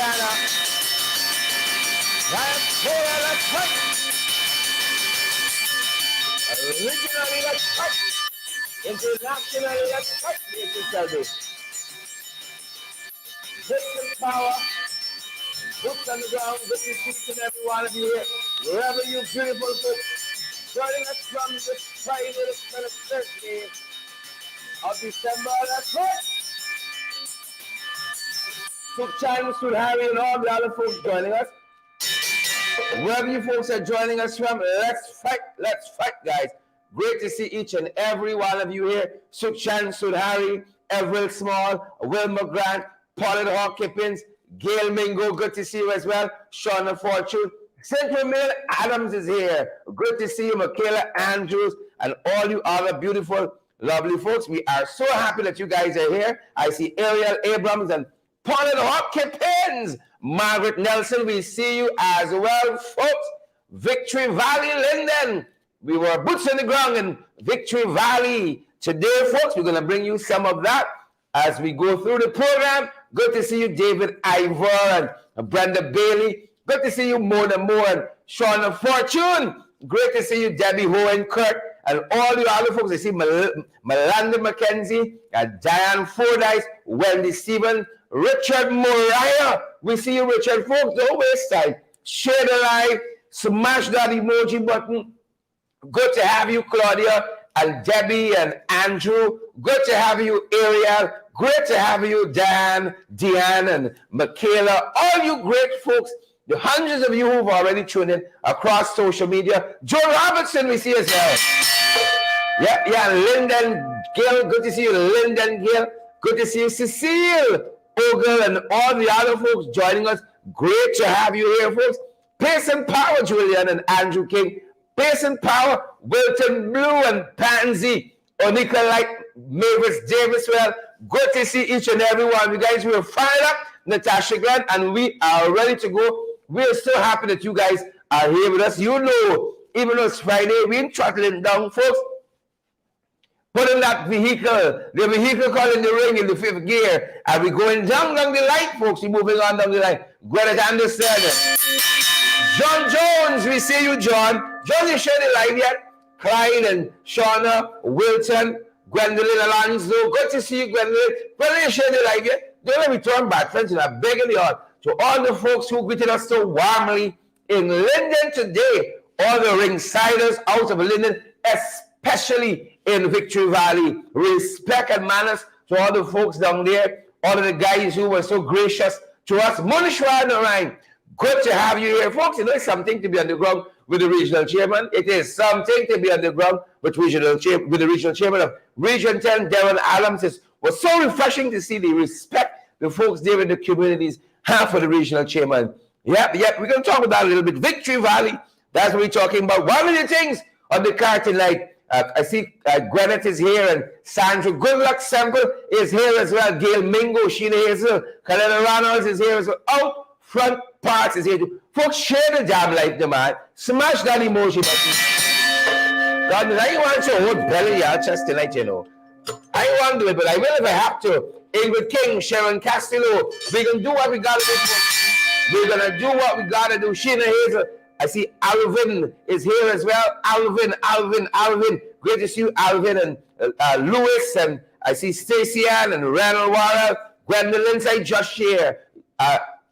Diana. Diaspora, let's fight. Originally, let's fight. Internationally, let's fight. Listen, power. Boots on the ground. Good to see each and every one of you here. Wherever you beautiful folks. Joining us from this Friday, the 23rd day of December. Let's fight. Took China, Sud Harry, and all the other folks joining us. Wherever you folks are joining us from, let's fight, guys. Great to see each and every one of you here. Suchan, Sud Harry, Everett Small, Wilma Grant, Paulette Hawk Kippins, Gail Mingo, good to see you as well. Shauna Fortune, Central Mill Adams is here. Good to see you, Michaela Andrews, and all you other beautiful, lovely folks. We are so happy that you guys are here. I see Ariel Abrams and Paulette Hawk Kippins. Margaret Nelson, we see you as well, folks. Victory Valley, Linden. We were boots on the ground in Victory Valley. Today, folks, we're going to bring you some of that as we go through the program. Good to see you, David Ivor and Brenda Bailey. Good to see you, Mona Moore and Shauna Fortune. Great to see you, Debbie Ho and Kurt, and all the other folks. I see Melinda McKenzie, Diane Fordyce, Wendy Stephen, Richard Moriah. We see you, Richard. Folks, don't waste time. Share the live, smash that emoji button. Good to have you, Claudia and Debbie and Andrew. Good to have you, Ariel. Great to have you, Dan, Deanne, and Michaela. All you great folks, the hundreds of you who've already tuned in across social media. Joe Robertson, we see as well. Yeah, Linden Gill. Good to see you, Linden Gill. Good to see you, Cecile Ogle, and all the other folks joining us. Great to have you here, folks. Pace and Power, Julian and Andrew King. Pace and Power, Wilton Blue and Pansy. Onika Light, Mavis Davis. Well, good to see each and every one of you guys. We are fired up, Natasha Glenn, and we are ready to go. We are so happy that you guys are here with us. You know, even though it's Friday, we ain't throttling down, folks. Put in that vehicle, the vehicle called in the ring in the 5th gear, and we're going down the line, folks. We're moving on down the line. Greta Anderson. John Jones, we see you, John. John, you share the live yet? Clyde and Shauna, Wilton, Gwendolyn Alonzo. Good to see you, Gwendolyn. Gwendolyn, you share the live yet? Don't let me turn back, friends, and I'm begging you all. To all the folks who greeted us so warmly in Linden today, all the ringsiders out of Linden, especially in Victory Valley. Respect and manners to all the folks down there, all of the guys who were so gracious to us. Munishwa and Ryan, good to have you here. Folks, you know, it's something to be on the ground with the regional chairman. It is something to be on the ground with the regional chairman of Region 10, Darren Adams. It was so refreshing to see the respect the folks there in the communities have for the regional chairman. Yep, we're going to talk about a little bit. Victory Valley, that's what we're talking about. One of the things on the card tonight, I see Gwyneth is here and Sandra Good Luck Semple is here as well. Gail Mingo, Sheila Hazel, Kalena Reynolds is here as well. Out front parts is here too. Folks, share the damn life, the man. Smash that emoji button. God, I want to hold belly out chest tonight, you know. I want to do it, but I will if I have to. Ingrid King, Sharon Castillo. We're going to do what we got to do. We're going to do what we got to do. Sheena Hazel. I see Alvin is here as well. Alvin. Great to see you, Alvin and Lewis. And I see Stacey Ann and Randall Warrell. Gwendolyn, I just share.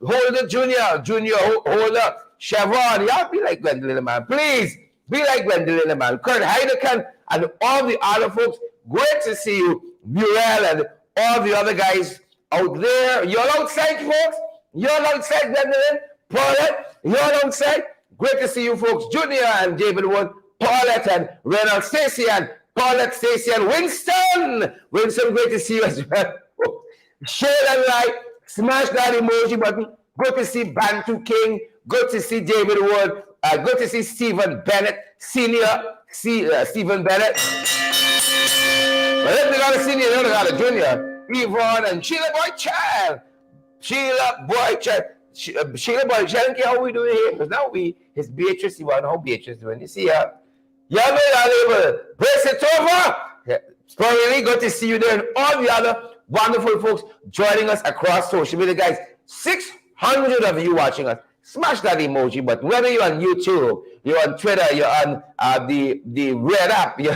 Holder Junior Holder. Siobhan, y'all be like Gwendolyn, man. Please, be like Gwendolyn, man. Kurt Heidekan and all the other folks. Great to see you. Muriel and all the other guys out there. You're outside, folks. You're outside, Gwendolyn. Paulette, you're outside. Great to see you, folks. Junior and David Wood. Paulette and Reynolds. Stacey and Paulette, Stacey and Winston. Winston, great to see you as well. Share that like. Smash that emoji button. Good to see Bantu King. Good to see David Wood. Good to see Stephen Bennett, Senior. Stephen Bennett. But if they got a senior, they got a junior. Yvonne and Sheila Boy Child. Sheila Boy Child, how we doing here? Because now his Beatrice, you want to know how Beatrice doing. You see her? Yeah, man, y'all able. Brace it over. Yeah. It's really good to see you there and all the other wonderful folks joining us across social media, guys. 100 of you watching us. Smash that emoji button. Whether you're on YouTube, you're on Twitter, you're on the red app, you're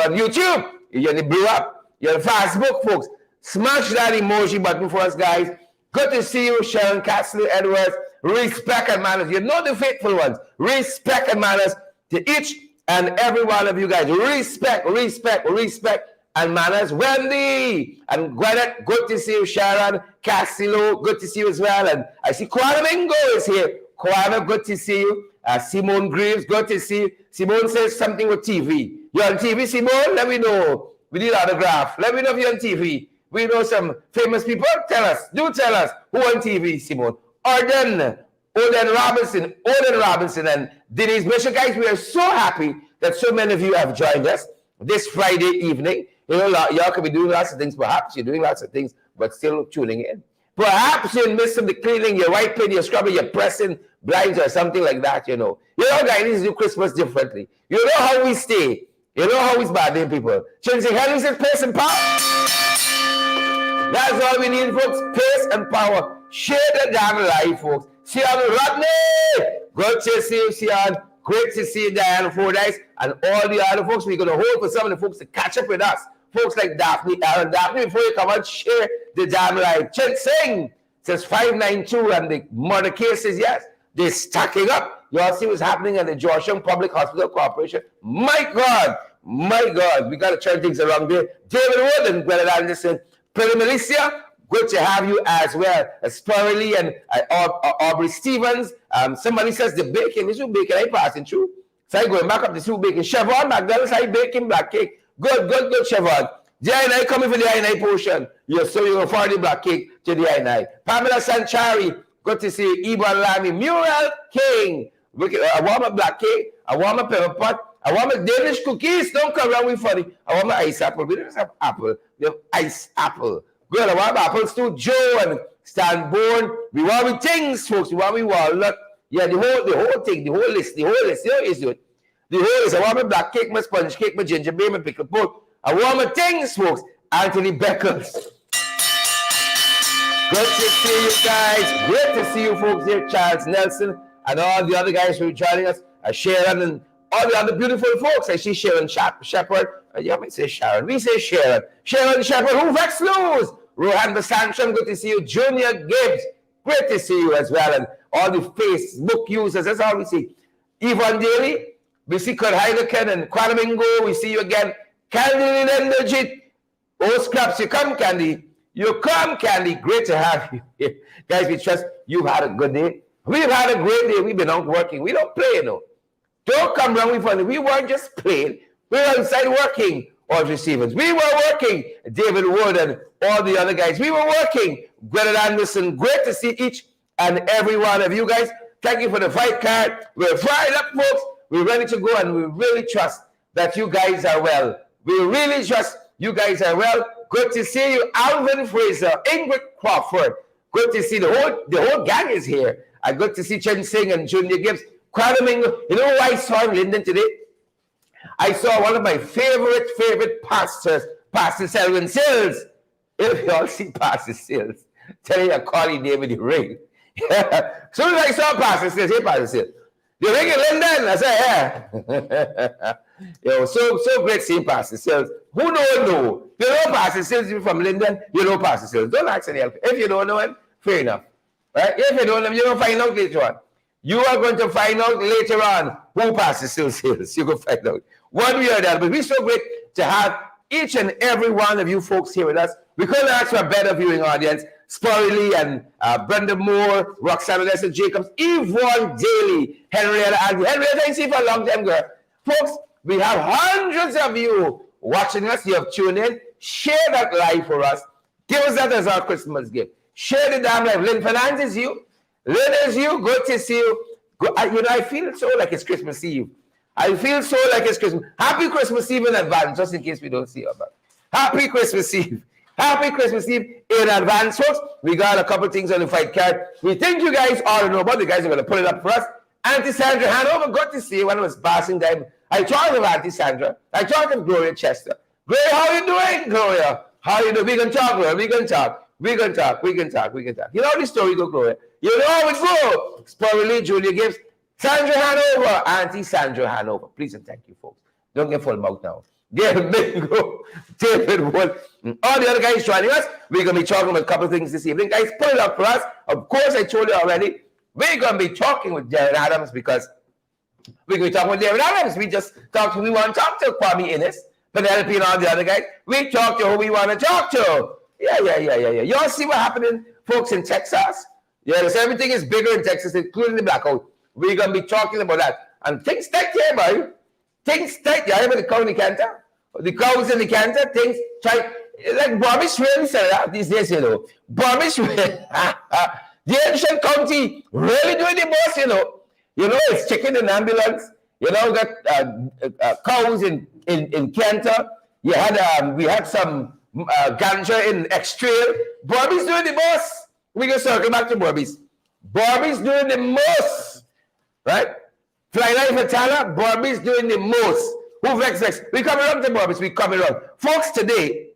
on YouTube, you're on the blue app, you're on Facebook, folks. Smash that emoji button for us, guys. Good to see you, Sharon Castle Edwards. Respect and manners. You know the faithful ones. Respect and manners to each and every one of you guys. Respect, respect, respect and manners. Wendy and Gwyneth, good to see you. Sharon Castillo, good to see you as well. And I see Kwana Mingo is here. Kwana, good to see you. Simone Greaves, good to see you. Simone says something with TV. You're on TV, Simone? Let me know. We need autograph. Let me know if you're on TV. We know some famous people. Tell us. Do tell us who on TV, Simone. Oden Robinson and Denise Bishop. Guys, we are so happy that so many of you have joined us this Friday evening. You know, y'all could be doing lots of things. Perhaps you're doing lots of things, but still tuning in. Perhaps you're missing the cleaning, you're wiping, you're scrubbing, you're pressing blinds or something like that, you know. You know, guys, need to do Christmas differently. You know how we stay. You know how we bothering people. Changing Henry says pace and power. That's all we need, folks. Pace and power. Share the damn life, folks. Sian Rodney. Good to see you, Sian. Great to see you, Diane Fordyce, and all the other folks. We're going to hold for some of the folks to catch up with us. Folks like Daphne, Aaron. Daphne, before you come on, share the damn life. Chen Singh says 592, and the murder case says yes. They're stacking up. You all see what's happening at the Georgetown Public Hospital Corporation. My God, we got to turn things around there. David Wood and Gwyneth Anderson. Pretty Milicia, good to have you as well. Spurley and Aubrey Stevens. Somebody says the bacon, this is bacon I passing through. So I going back up the soup bacon. Chevron McDonald's, I baking black cake. Good, Chevron. The I coming for the I portion. You're going to forward the black cake to the I. Pamela Sanchari, good to see you. Ibon Lamy, Muriel King. Look at, I want my black cake. I want my pepper pot. I want my Danish cookies. Don't come around with funny. I want my ice apple. We don't have apple. We have ice apple. Good. I want my apples too. Joe and Stanborn. We want with things, folks. We want with walnut. Yeah, the whole thing, the whole list. You know, is it. The whole list. I want my black cake, my sponge cake, my ginger beer, my pickle pork. I want my things, folks. Anthony Beckles. Good to see you guys. Great to see you folks here. Charles Nelson and all the other guys who are joining us. Sharon and all the other beautiful folks. I see Sharon Shepherd. You might say Sharon. We say Sharon. Sharon Shepherd. Who vex lose? Rohan Basancham. Good to see you. Junior Gibbs. Great to see you as well. And all the Facebook users. That's all we see. Yvonne Daly. We see Kurt Heineken and Quanamingo. We see you again. Candy Linden. Oh, Scraps. You come, Candy. You come, Candy. Great to have you here. Guys, we trust you've had a good day. We've had a great day. We've been out working. We don't play, you know. Don't come around with funny. We weren't just playing. We were outside working, Audrey Stevens. We were working, David Wood and all the other guys. We were working, Gwyneth Anderson. Great to see each and every one of you guys. Thank you for the fight card. We're fired up, folks. We're ready to go, and we really trust that you guys are well. We really trust you guys are well. Good to see you, Alvin Fraser, Ingrid Crawford. Good to see the whole gang is here. And good to see Chen Singh and Junior Gibbs. Quanamingo. You know who I saw in Linden today? I saw one of my favorite pastors, Pastor Selwyn Sills. If you all see Pastor Sills, tell you calling David the ring. Soon as I saw Pastor Sills, hey Pastor Sills, the ring in Linden. I said, yeah. Yo, so great seeing Pastor Sills. Who don't know? You know Pastor Sills from Linden, you know Pastor Sills. Don't ask any help. If you don't know him, fair enough. Right? If you don't know him, you're going to find out later on. You are going to find out later on who Pastor Sills is. You're going to find out. One way or the other. But we're so great to have each and every one of you folks here with us. We couldn't ask for a better viewing audience. Sporley and Brenda Moore, Roxanne Leslie Jacobs, Yvonne Daly, Henrietta Andy. Henrietta, I see for a long time, girl. Folks, we have hundreds of you watching us. You have tuned in. Share that live for us. Give us that as our Christmas gift. Share the damn live. Lynn Fernandez is you. Lynn is you. Good to see you. I feel so like it's Christmas Eve. I feel so like it's Christmas. Happy Christmas Eve in advance, just in case we don't see you about. Happy Christmas Eve. Happy Christmas Eve in advance, folks. We got a couple things on the fight card. We think you guys all know about. The guys are going to pull it up for us. Auntie Sandra Hanover, good to see you. When I was passing time, I talked of Auntie Sandra. I talked of Gloria Chester. Gloria, how you doing, Gloria? How you doing? We can talk, Gloria. We can talk. We can talk. You know the story go, Chloe. You know how it go. Spurley, Julia Gibbs, Sandra Hanover, Auntie Sandra Hanover. Please and thank you, folks. Don't get full mouth now. Gail Bingo, David Wood, and all the other guys joining us. We're going to be talking about a couple of things this evening. Guys, put it up for us. Of course, I told you already. We're going to be talking with Darren Adams because we're going to be talking with Darren Adams. We want to talk to Kwame Innes, Penelope, and all the other guys. We talk to who we want to talk to. Yeah. You all see what happening, folks, in Texas? Yes, everything is bigger in Texas, including the blackout. We're going to be talking about that. And things tight here, boy. Things tight. You hear about the cow in the canter? The cows in the canter, things tight. Like Bobby Swim said that these days, you know. Bobby Swim. The ancient county really doing the most, you know. You know, it's chicken in ambulance. You know, got cows in canter. We had some ganja in X-Trail. Bobby's doing the most. We can circle back to Bobby's. Bobby's doing the most. Right? Fly Life Atala, Bobby's doing the most. Who vex? We coming around to Bobby's. We coming around. Folks, today,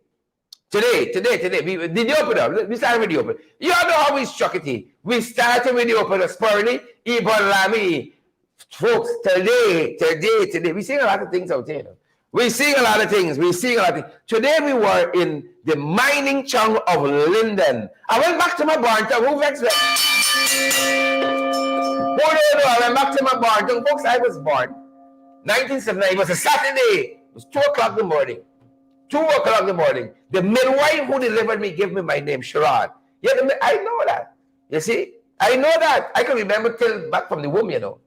we did the opener. We started with the opener. You all know how we struck it here. We started with the opener. Spurley, Ebon Lamy. Folks, today, we seeing a lot of things out there. You know? We're seeing a lot of things. Today we were in the mining town of Linden. I went back to my barn town. Who vex? I went back to my barn town. Folks, I was born 1979. It was a Saturday. It was 2 o'clock in the morning. 2 o'clock in the morning. The midwife who delivered me gave me my name, Sherrod. Yeah, I know that. You see? I know that. I can remember till back from the womb, you know.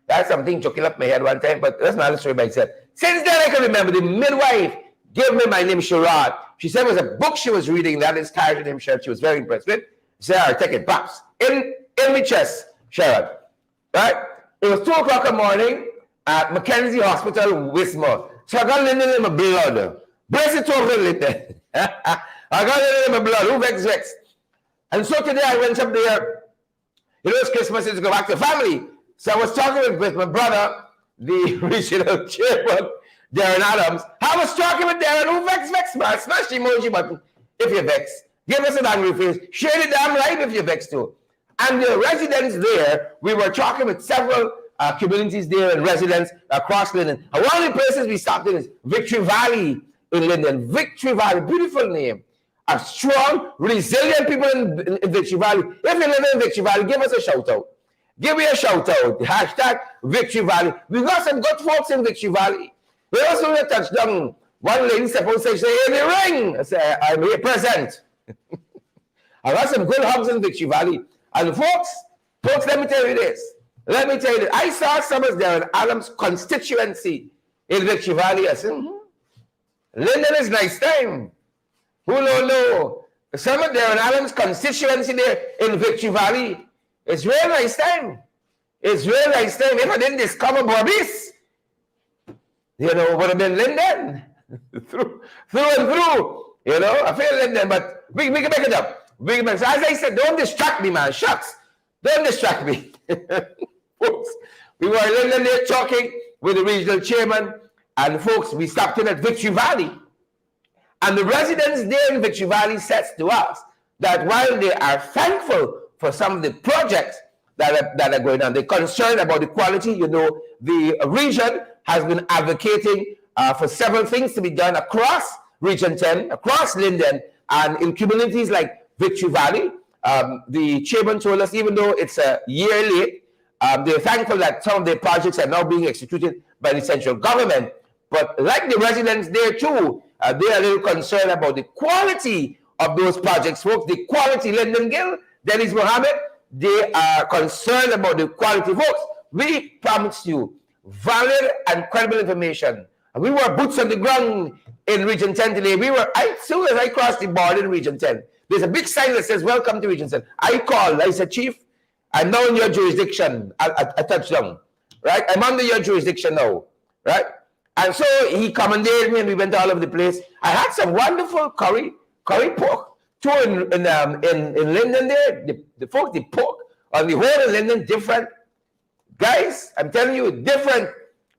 That's something choking up my head one time, but that's another story by itself. Since then, I can remember the midwife gave me my name, Sherrod. She said it was a book she was reading that inspired her name, Sherrod. She was very impressed with. She said, all right, take it, pops. In my chest, Sherrod. Right? It was 2 o'clock in the morning at Mackenzie Hospital, Wismar. So I got Linden in my blood. Bless it over Linden. I got Linden in my blood. Who vex? And so today I went up there. You know, it's Christmas, it's to go back to family. So I was talking with my brother, the regional chairman, Darren Adams. I was talking with Darren. Who vex, man? Smash the emoji button if you vex. Give us an angry face. Share the damn live if you vex too. And the residents there, we were talking with several communities there and residents across Linden. And one of the places we stopped in is Victory Valley in Linden. Victory Valley, beautiful name. A strong, resilient people in Victory Valley. If you live in Victory Valley, give us a shout out. Give me a shout out. Hashtag Victory Valley. We got some good folks in Victory Valley. We also need to touch down. One lady stepped out and said, "In the ring." I said, "I'm here present." I got some good hugs in Victory Valley. And folks, let me tell you this. I saw some of Darren Adams' constituency in Victory Valley. I said, Linden is nice time. Who don't know? Some of Darren Adams' constituency there in Victory Valley. It's real nice time. If I didn't discover Bobby's, you know, would have been Linden. through and through. You know, I feel Linden, but we can make it up. So as I said, don't distract me, man. Shucks. Don't distract me. Folks, we were in Linden there talking with the regional chairman, and folks, we stopped in at Victory Valley. And the residents there in Victory Valley said to us that while they are thankful for some of the projects that are going on, they're concerned about the quality. You know, the region has been advocating for several things to be done across Region 10, across Linden, and in communities like Victory Valley. The chairman told us, even though it's a year late, they're thankful that some of their projects are now being executed by the central government. But like the residents there too, they are a little concerned about the quality of those projects, folks. The quality, Linden Gill, Dennis Mohammed, they are concerned about the quality. Folks, we promised you valid and credible information. And we were boots on the ground in Region 10 today. As soon as I crossed the border in Region 10, there's a big sign that says, "Welcome to Region 10." I called, I said, "Chief, I'm now in your jurisdiction." I touched down, right? I'm under your jurisdiction now, right? And so he commandeered me and we went all over the place. I had some wonderful curry pork. Too in Linden there, the pork on the whole of Linden, different. Guys, I'm telling you, different.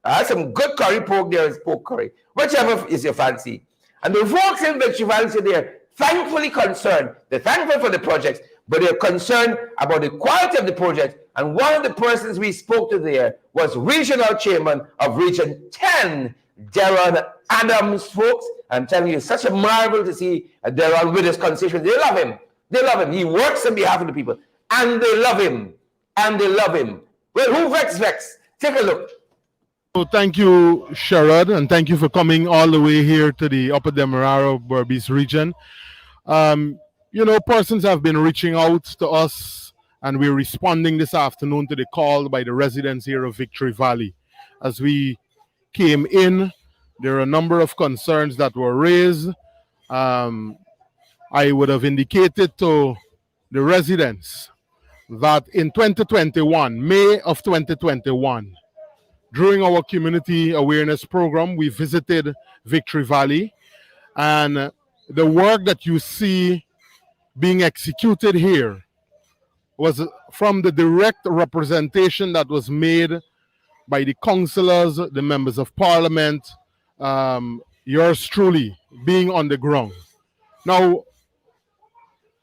I had some good curry pork there, is pork curry. Whichever is your fancy. And the folks in Victory Valley said there, thankfully concerned. They're thankful for the projects, but they're concerned about the quality of the project. And one of the persons we spoke to there was Regional Chairman of Region 10, Darren Adams, folks. I'm telling you, it's such a marvel to see Darren with his constituents. They love him. They love him. He works on behalf of the people. And they love him. And they love him. Well, who Vex? Take a look. So thank you, Sherrod, and thank you for coming all the way here to the Upper Demerara Berbice region. Persons have been reaching out to us, and we're responding this afternoon to the call by the residents here of Victory Valley. As we came in, there are a number of concerns that were raised. I would have indicated to the residents that in 2021, May of 2021, during our community awareness program, we visited Victory Valley, and the work that you see being executed here was from the direct representation that was made by the councillors, the members of parliament, yours truly, being on the ground. Now,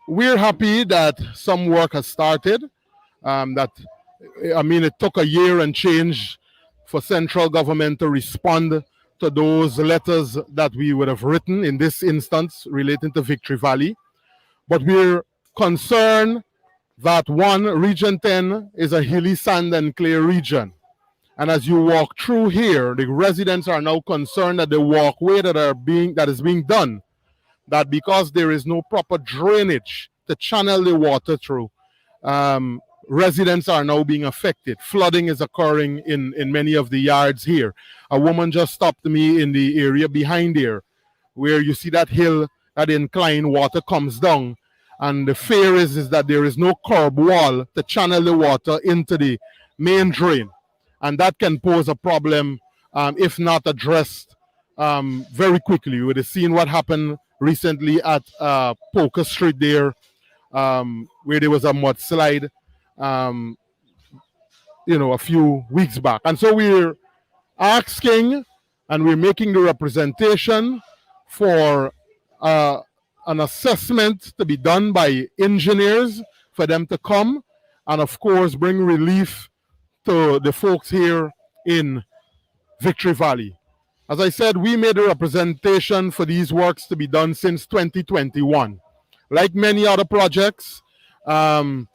we're happy that some work has started. It took a year and change for central government to respond to those letters that we would have written in this instance relating to Victory Valley. But we're concerned that Region 10 is a hilly sand and clay region. And as you walk through here, the residents are now concerned that the walkway that is being done, that because there is no proper drainage to channel the water through, residents are now being affected. Flooding is occurring in many of the yards here. A woman just stopped me in the area behind here, where you see that hill, that incline, water comes down. And the fear is that there is no curb wall to channel the water into the main drain. And that can pose a problem if not addressed very quickly. You would have seen what happened recently at Poker Street there, where there was a mudslide a few weeks back. And so we're asking and we're making the representation for an assessment to be done by engineers for them to come and, of course, bring relief to the folks here in Victory Valley. As I said, we made a representation for these works to be done since 2021. Like many other projects, of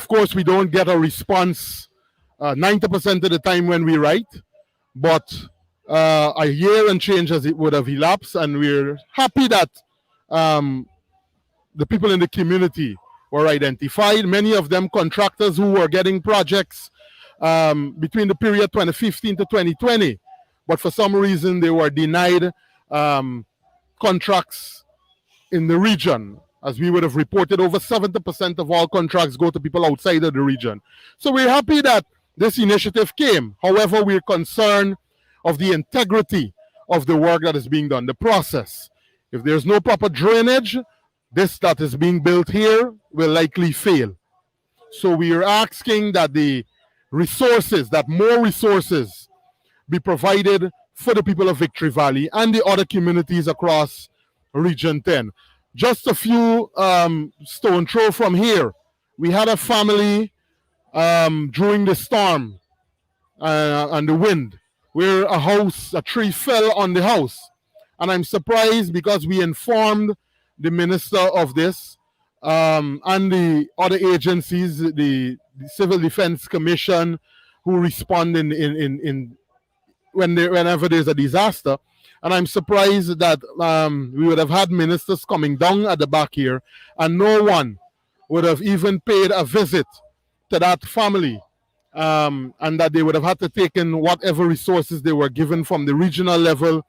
course, we don't get a response 90% of the time when we write, but a year and change as it would have elapsed, and we're happy that the people in the community were identified. Many of them contractors who were getting projects between the period 2015 to 2020, but for some reason they were denied contracts in the region. As we would have reported, over 70% of all contracts go to people outside of the region. So we're happy that this initiative came. However, we're concerned of the integrity of the work that is being done, the process. If there's no proper drainage, this that is being built here will likely fail. So we are asking that more resources be provided for the people of Victory Valley and the other communities across Region 10. Just a few stone throw from here. We had a family during the storm and the wind where a tree fell on the house. And I'm surprised because we informed the minister of this and the other agencies, the Civil Defense Commission, who respond whenever there's a disaster. And I'm surprised that we would have had ministers coming down at the back here and no one would have even paid a visit to that family, and that they would have had to take in whatever resources they were given from the regional level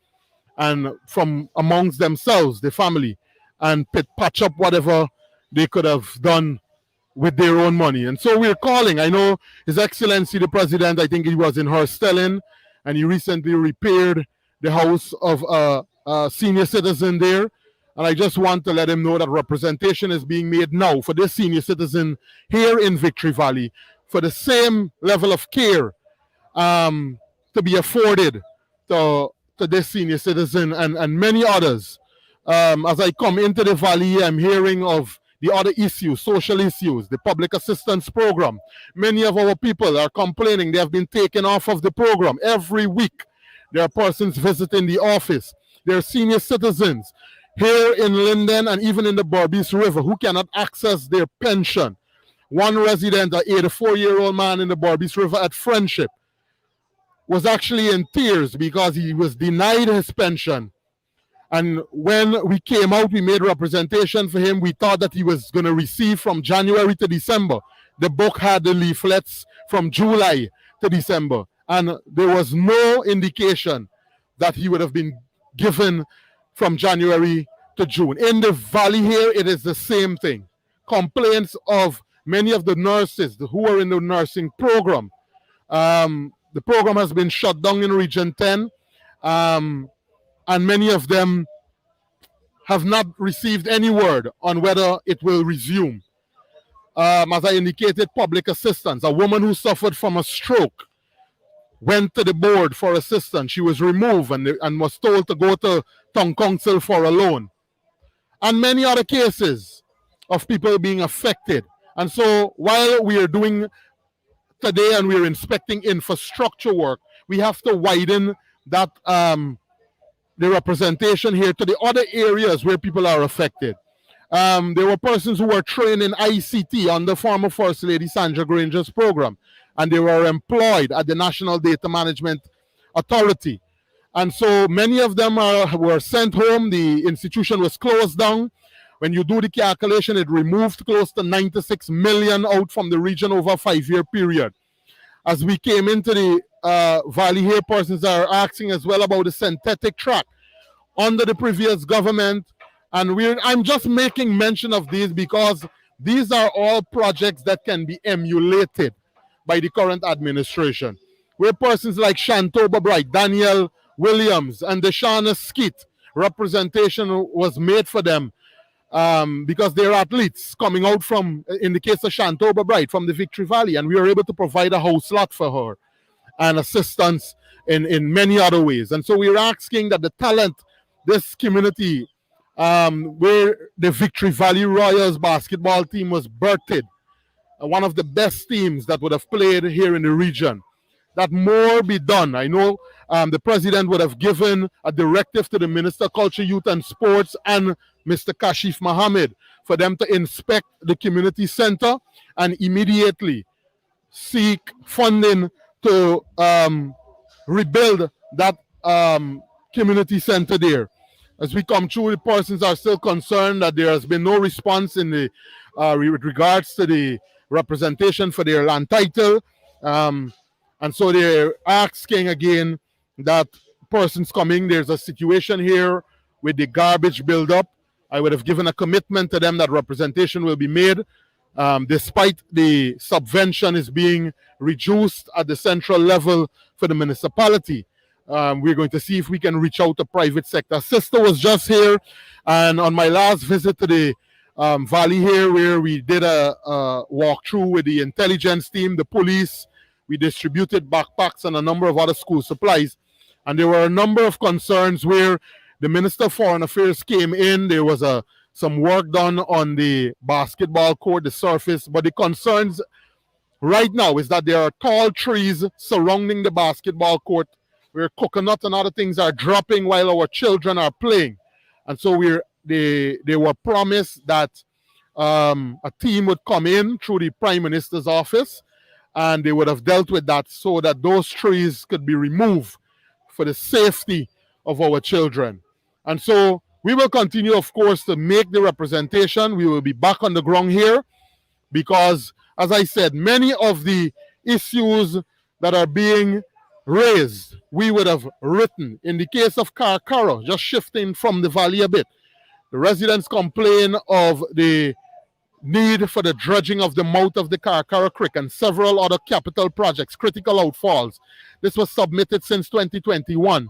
and from amongst themselves, the family, and patch up whatever they could have done with their own money. And so we're calling. I know His Excellency the President, I think he was in Herstellin, and he recently repaired the house of a senior citizen there. And I just want to let him know that representation is being made now for this senior citizen here in Victory Valley for the same level of care to be afforded to this senior citizen and many others as I come into the valley, I'm hearing of the other issues, social issues, the public assistance program. Many of our people are complaining they have been taken off of the program. Every week, there are persons visiting the office. There are senior citizens here in Linden and even in the Berbice River who cannot access their pension. One resident, an 84-year-old man in the Berbice River at Friendship, was actually in tears because he was denied his pension. And when we came out, we made representation for him. We thought that he was going to receive from January to December. The book had the leaflets from July to December. And there was no indication that he would have been given from January to June. In the valley here, it is the same thing. Complaints of many of the nurses who are in the nursing program. The program has been shut down in Region 10. And many of them have not received any word on whether it will resume. As I indicated, public assistance. A woman who suffered from a stroke went to the board for assistance. She was removed and was told to go to town council for a loan. And many other cases of people being affected. And so while we are doing today and we're inspecting infrastructure work, we have to widen that the representation here to the other areas where people are affected. There were persons who were trained in ICT under former First Lady Sandra Granger's program, and they were employed at the National Data Management Authority. And so many of them were sent home. The institution was closed down. When you do the calculation, it removed close to 96 million out from the region over a 5-year period. As we came into the valley here, persons are asking as well about the synthetic track under the previous government. And I'm just making mention of these because these are all projects that can be emulated by the current administration. Where persons like Shantoba Bright, Daniel Williams, and Deshauna Skeet, representation was made for them because they're athletes coming out from, in the case of Shantoba Bright, from the Victory Valley, and we were able to provide a house lot for her and assistance in many other ways. And so we're asking that the talent, this community, where the Victory Valley Royals basketball team was birthed, one of the best teams that would have played here in the region, that more be done. I know the president would have given a directive to the Minister of Culture, Youth and Sports and Mr. Kashif Mohammed for them to inspect the community center and immediately seek funding to rebuild that community center there. As we come through, the persons are still concerned that there has been no response in the with regards to the representation for their land title. And so they're asking again that persons coming, there's a situation here with the garbage buildup. I would have given a commitment to them that representation will be made despite the subvention is being reduced at the central level for the municipality. We're going to see if we can reach out to private sector. Sister was just here, and on my last visit to the valley here, where we did a walkthrough with the intelligence team, the police, we distributed backpacks and a number of other school supplies. And there were a number of concerns where the Minister of Foreign Affairs came in. There was some work done on the basketball court, the surface. But the concerns right now is that there are tall trees surrounding the basketball court where coconut and other things are dropping while our children are playing. And so they were promised that a team would come in through the Prime Minister's office and they would have dealt with that so that those trees could be removed for the safety of our children. And so we will continue, of course, to make the representation. We will be back on the ground here because, as I said, many of the issues that are being raised, we would have written. In the case of Karkara, just shifting from the valley a bit, the residents complain of the need for the dredging of the mouth of the Karkara Creek and several other capital projects, critical outfalls. This was submitted since 2021.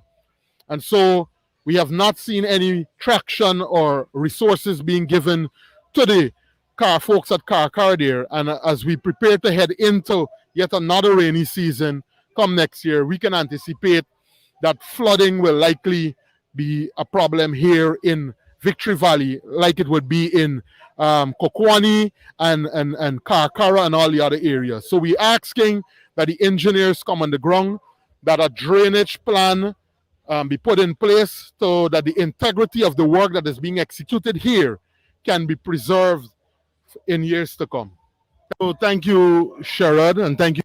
And so we have not seen any traction or resources being given to the folks at Karkara there. And as we prepare to head into yet another rainy season come next year, we can anticipate that flooding will likely be a problem here in Victory Valley like it would be in Kokwani and Karkara and all the other areas. So we're asking that the engineers come on the ground, that a drainage plan be put in place so that the integrity of the work that is being executed here can be preserved in years to come. So thank you, Sherrod, and thank you.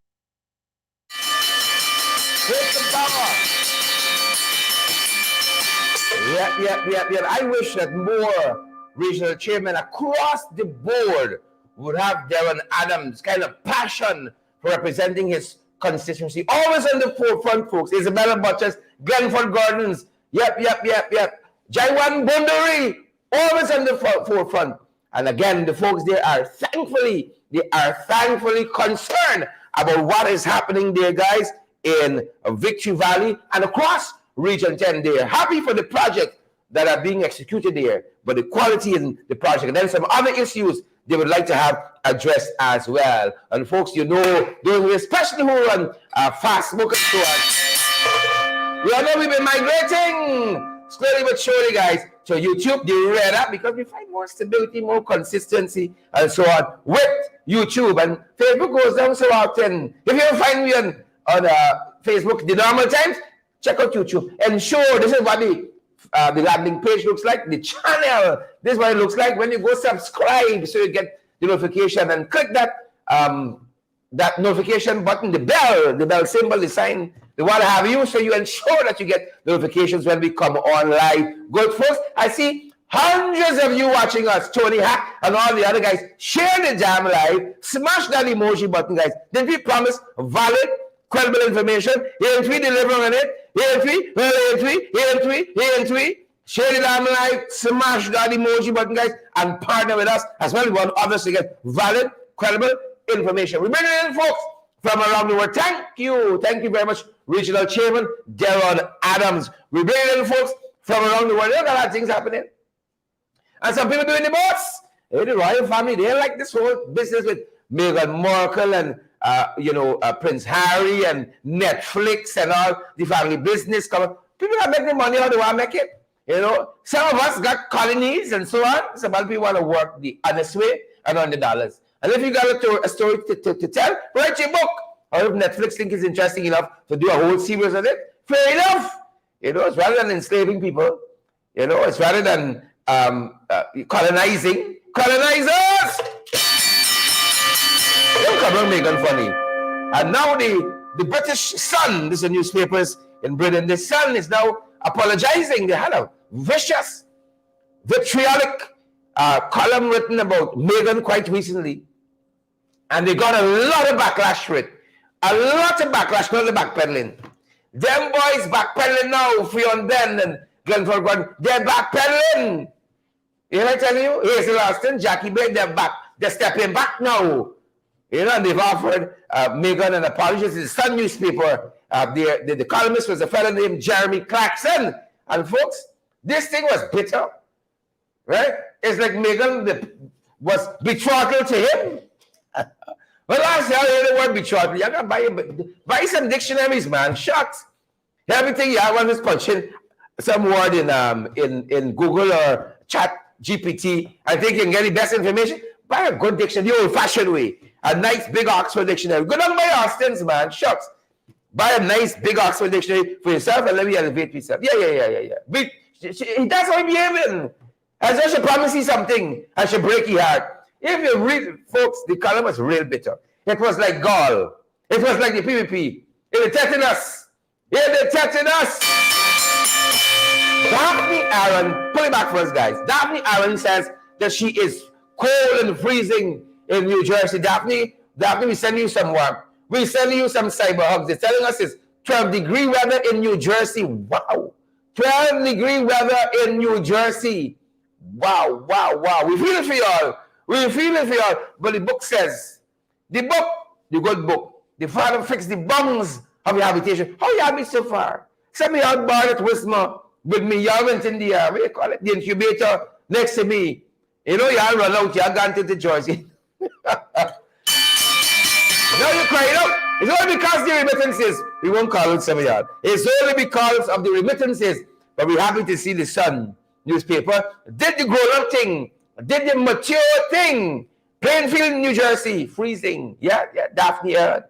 Yep. I wish that more regional chairmen across the board would have Darren Adams' kind of passion for representing his constituency. Always on the forefront, folks. Isabella Butchers, Glenford Gardens. Yep. Jaiwan Bundari, always on the forefront. And again, the folks there are thankfully concerned about what is happening there, guys, in Victory Valley and across Region 10. They're happy for the project that are being executed there, but the quality in the project and then some other issues they would like to have addressed as well. And folks, you know, those especially who run fast book stores, we all know we've been migrating slowly but surely, guys, to YouTube, the Red, because we find more stability, more consistency, and so on with YouTube. And Facebook goes down so often. If you don't find me on Facebook the normal times, check out YouTube. Ensure this is what the landing page looks like, the channel. This is what it looks like when you go subscribe, so you get the notification and click that that notification button, the bell symbol, the sign. They want to have you, so you ensure that you get notifications when we come on live. Good, folks. I see hundreds of you watching us, Tony Hack and all the other guys. Share the jam live. Smash that emoji button, guys. Did we promise valid, credible information? Here we delivering on it. Here. Share the jam live. Smash that emoji button, guys, and partner with us as well. We want others to get valid, credible information. We bring it in, folks, from around the world. Thank you very much, Regional Chairman Darren Adams. We bring it in, folks, from around the world. There's a lot of things happening. And some people doing the most. The royal family, they like this whole business with Meghan Markle and Prince Harry and Netflix and all the family business. People are making money how they want to make it. You know, some of us got colonies and so on. Some other people want to work the honest way and on the dollars. And if you got a story to tell, write your book. Or if Netflix think it's interesting enough to do a whole series on it, fair enough. You know, it's rather than enslaving people. You know, it's rather than colonizing. Colonizers! Don't come on, Megan funny. And now the British Sun, these are newspapers in Britain, the Sun is now apologizing. They had a vicious, vitriolic column written about Meghan quite recently. And they got a lot of backlash for it. A lot of backlash, not the backpedaling. Them boys backpedaling now, Fion Ben and Glenford Gordon, they're backpedaling. You know what I tell you? Hazel Austin, Jackie Bay, they're stepping back now. You know, and they've offered Meghan an apology. It's the Sun newspaper. The columnist was a fellow named Jeremy Clarkson. And folks, this thing was bitter. Right? It's like Meghan was betrothed to him. Well, last year I heard the word betrothed. You can buy some dictionaries, man. Shucks. Everything you have on is punching some word in Google or Chat GPT. I think you can get the best information. Buy a good dictionary, the old-fashioned way. A nice big Oxford dictionary. Go down by Austin's, man. Shucks. Buy a nice big Oxford dictionary for yourself and let me elevate yourself. Yeah. That's how I'm behaving. I should promise you something. I should break your heart. If you read, folks, the column was real bitter. It was like gall. It was like the PVP. It was tetanus. Daphne Aaron, pull it back first, guys. Daphne Aaron says that she is cold and freezing in New Jersey. Daphne, we send you some warmth. We send you some cyber hugs. They're telling us it's 12-degree weather in New Jersey. Wow. 12-degree weather in New Jersey. Wow. We feel it for y'all. But the book says, the good book, the Father fixed the bungs of your habitation. How you have it so far? Send me out bar at Wisma with me. You went in the, what do you call it? The incubator next to me. You know, you all run out. You all gone to the Jersey. Now you're crying out. It's only because the remittances. We won't call it some of y'all. It's only because of the remittances. But we're happy to see the Sun newspaper, did the grown-up thing, did the mature thing. Plainfield, New Jersey, freezing. Yeah, Daphne heard.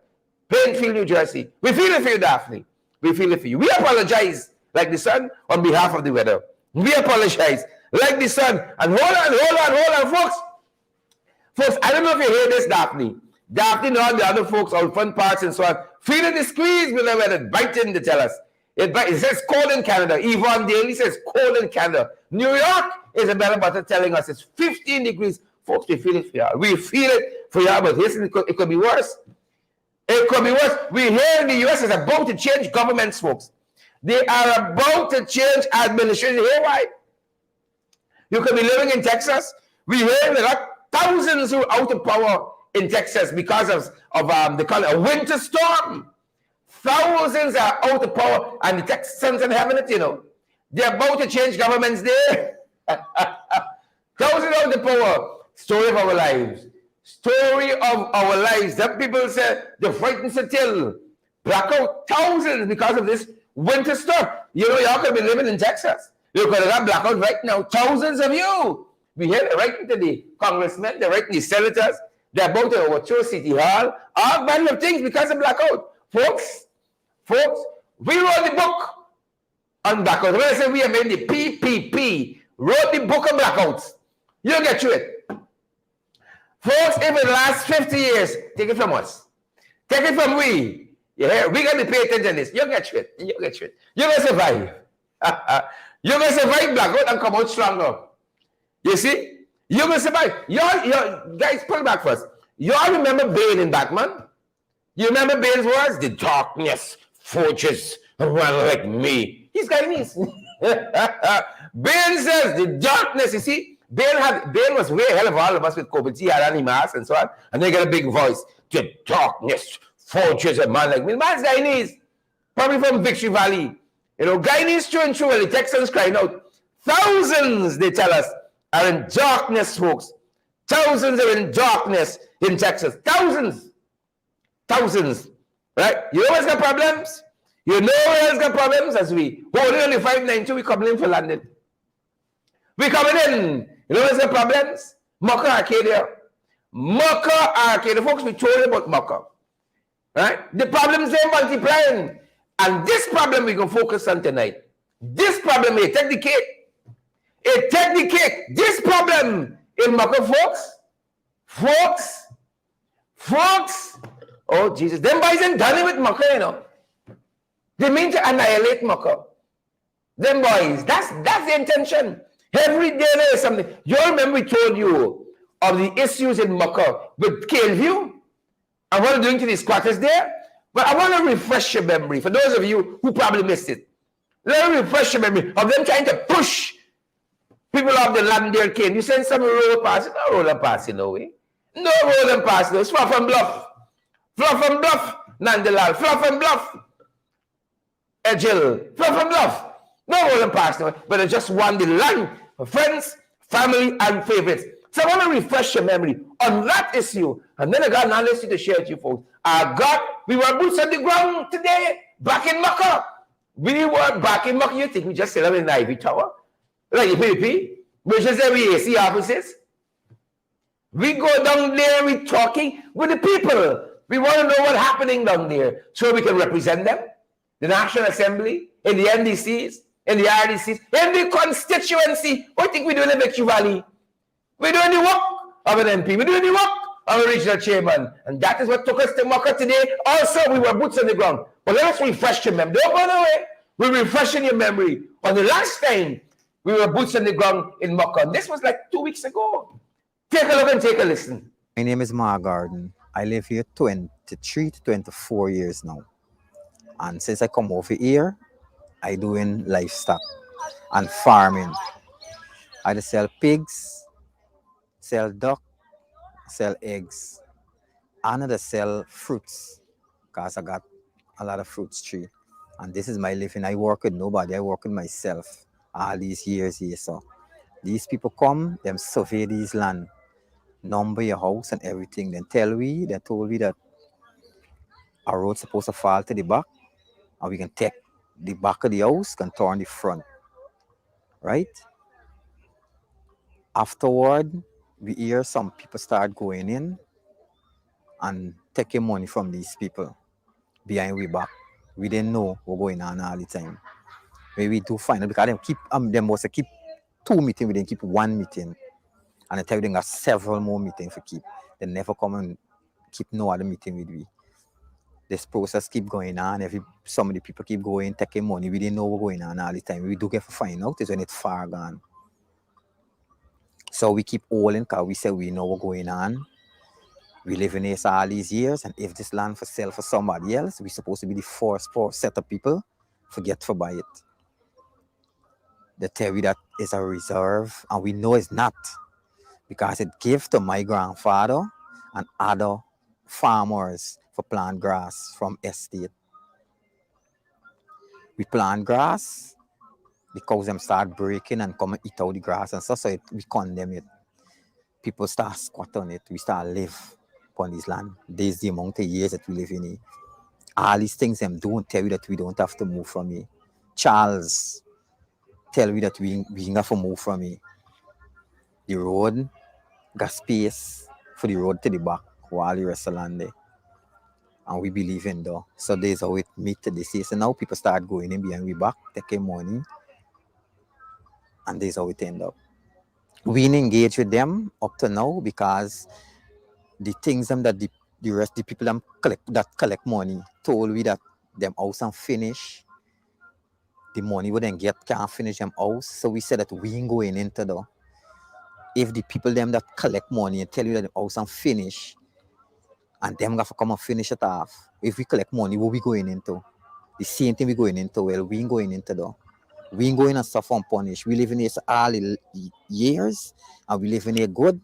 Plainfield, New Jersey. We feel it for you, Daphne. We feel it for you. We apologize, like the sun, on behalf of the weather. We apologize, like the sun. And hold on, folks. Folks, I don't know if you hear this, Daphne. Daphne and all the other folks, all front parts and so on, feeling the squeeze with the weather, biting to tell us. It says cold in Canada. Yvonne Daly says cold in Canada. New York, Isabella Butter telling us it's 15 degrees. Folks, we feel it for y'all. We feel it for y'all, but listen, it could be worse. It could be worse. We hear in the U.S. is about to change governments, folks. They are about to change administration. Hear why? You could be living in Texas. We hear there are thousands who are out of power in Texas because of they call it a winter storm. Thousands are out of power, and the Texans are having it, you know. They're about to change governments there. Thousands out of power. Story of our lives. Story of our lives. Some people say they're frightened to tell. Blackout thousands because of this winter storm. You know, y'all could be living in Texas. You could have got blackout right now. Thousands of you. We hear they're writing to the congressmen, they're writing to the senators, they're about to overthrow City Hall. All kinds of things because of blackout. Folks, we wrote the book on blackout. When I say we have made the PPP, wrote the book on blackouts. You'll get through it. Folks, if it lasts 50 years, take it from us. Take it from we. You hear? We got to pay attention to this. You'll get through it. You'll get through it. You're going to survive. You're going to survive blackout and come out stronger. You see? You're going to survive. Y'all, guys, pull back first. Y'all remember Bane in Batman? You remember Bane's words? The darkness forges one like me. He's Guyanese. Bane says the darkness, you see? Bane was way ahead of all of us with COVID. He had animals and so on. And they got a big voice. The darkness forges a man like me. The man's Guyanese. Probably from Victory Valley. You know, Guyanese true and true. Well, the Texans crying out. Thousands, they tell us, are in darkness, folks. Thousands are in darkness in Texas. Thousands. Right? You know what's got problems? You know who else got problems? As we hold it on the 592, we coming in for London. We coming in. You know what's got problems? Mocha Arcadia. Mocha Arcadia. Folks, we told you about Mocha. Right? The problems they're multiplying. And this problem we can focus on tonight. This problem here, take the cake. It take the cake. This problem in Mocha, folks. Oh, Jesus. Them boys ain't done it with Mocha, you know. They mean to annihilate Mocha. Them boys. That's the intention. Every day there is something. You all remember we told you of the issues in Mocha with Caleview and what they're doing to the squatters there. But I want to refresh your memory for those of you who probably missed it. Let me refresh your memory of them trying to push people off the land there came. You send some road passing. No road and passing no way. No road and passing. It's fluff and bluff. Fluff and bluff. Nandalal. Fluff and bluff. Edgel. Fluff and bluff. No road and passing no way. But they just want the land for friends, family, and favorites. So I want to refresh your memory on that issue. And then I got another issue to share with you folks. We were boots on the ground today, back in Mocha. We were back in Mocha. You think we just sit up in the Ivy Tower? Like the PPP? We just say we AC offices. We go down there, we talking with the people. We want to know what's happening down there so we can represent them. The National Assembly, in the NDCs, in the RDCs, in the constituency. What do you think we do in the Victory Valley? We're doing the work of an MP. We're doing the work of a regional chairman. And that is what took us to Mocha today. Also, we were boots on the ground. But let us refresh your memory. Don't go away. We're refreshing your memory. On the last time, we were boots on the ground in Mocha. This was like 2 weeks ago. Take a look and take a listen. My name is Mocha Arcadia. I live here 23 to 24 years now. And since I come over here, I doing livestock and farming. I just sell pigs, sell duck, sell eggs, and I sell fruits because I got a lot of fruits tree. And this is my living. I work with nobody. I work with myself all these years here. So these people come, them survey these land, number your house and everything. Then told me that our road's supposed to fall to the back and we can take the back of the house and turn the front. Right? Afterward, we hear some people start going in and taking money from these people behind we back. We didn't know what going on all the time. Maybe we do find out because them was keep 2 meetings, we didn't keep 1 meeting. And I tell you they got several more meetings to keep. They never come and keep no other meeting with we. This process keep going on. Some of the people keep going, taking money. We didn't know what going on all the time. We do get to find out is when it's far gone. So we keep holding because we say we know what going on. We live in this all these years, and if this land for sale for somebody else, we supposed to be the first set of people forget to buy it. They tell you that it's a reserve, and we know it's not because it gave to my grandfather and other farmers for plant grass from estate. We plant grass, the cows them start breaking and come and eat out the grass and so we condemn it. People start squat on it. We start live upon this land. There's the amount of years that we live in it. All these things them don't tell you that we don't have to move from here. Charles tell you that we have to move from here. The road got space for the road to the back while the rest of the land there. And we believe in that. So there's how it meet to this year. So now people start going in behind we back, taking money. And there's how it end up. We engage with them up to now because the things that the rest the people that collect money told we that them house and finish. The money we then get can't finish them house. So we said that we ain't going into the if the people them that collect money and tell you that the house and finish and them have to come and finish it off. If we collect money, what we going into? The same thing we going into. Well, we ain't going into the we ain't going to suffer and punish. We live in this all years and we live in here good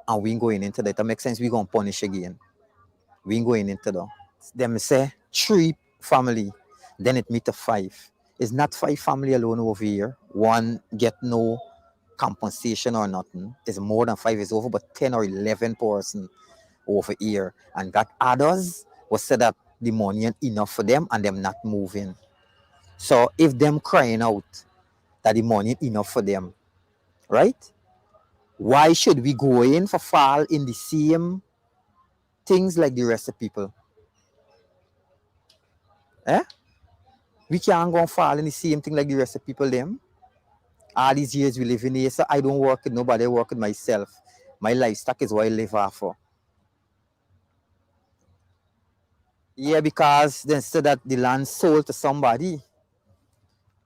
and we ain't going into that. That makes sense. We gonna punish again. We ain't going into that. Them say 3 family, then it meet to 5. It's not 5 family alone over here. One get no compensation or nothing. It's more than 5 is over, but 10 or 11 person over here. And got others was said that the money ain't enough for them and them not moving. So if them crying out that the money ain't enough for them, right? Why should we go in for fall in the same things like the rest of people? Eh? We can't go and fall in the same thing like the rest of people them. All these years we live in here, so I don't work with nobody, I work with myself. My livestock is what I live off for. Yeah, because then instead that the land sold to somebody,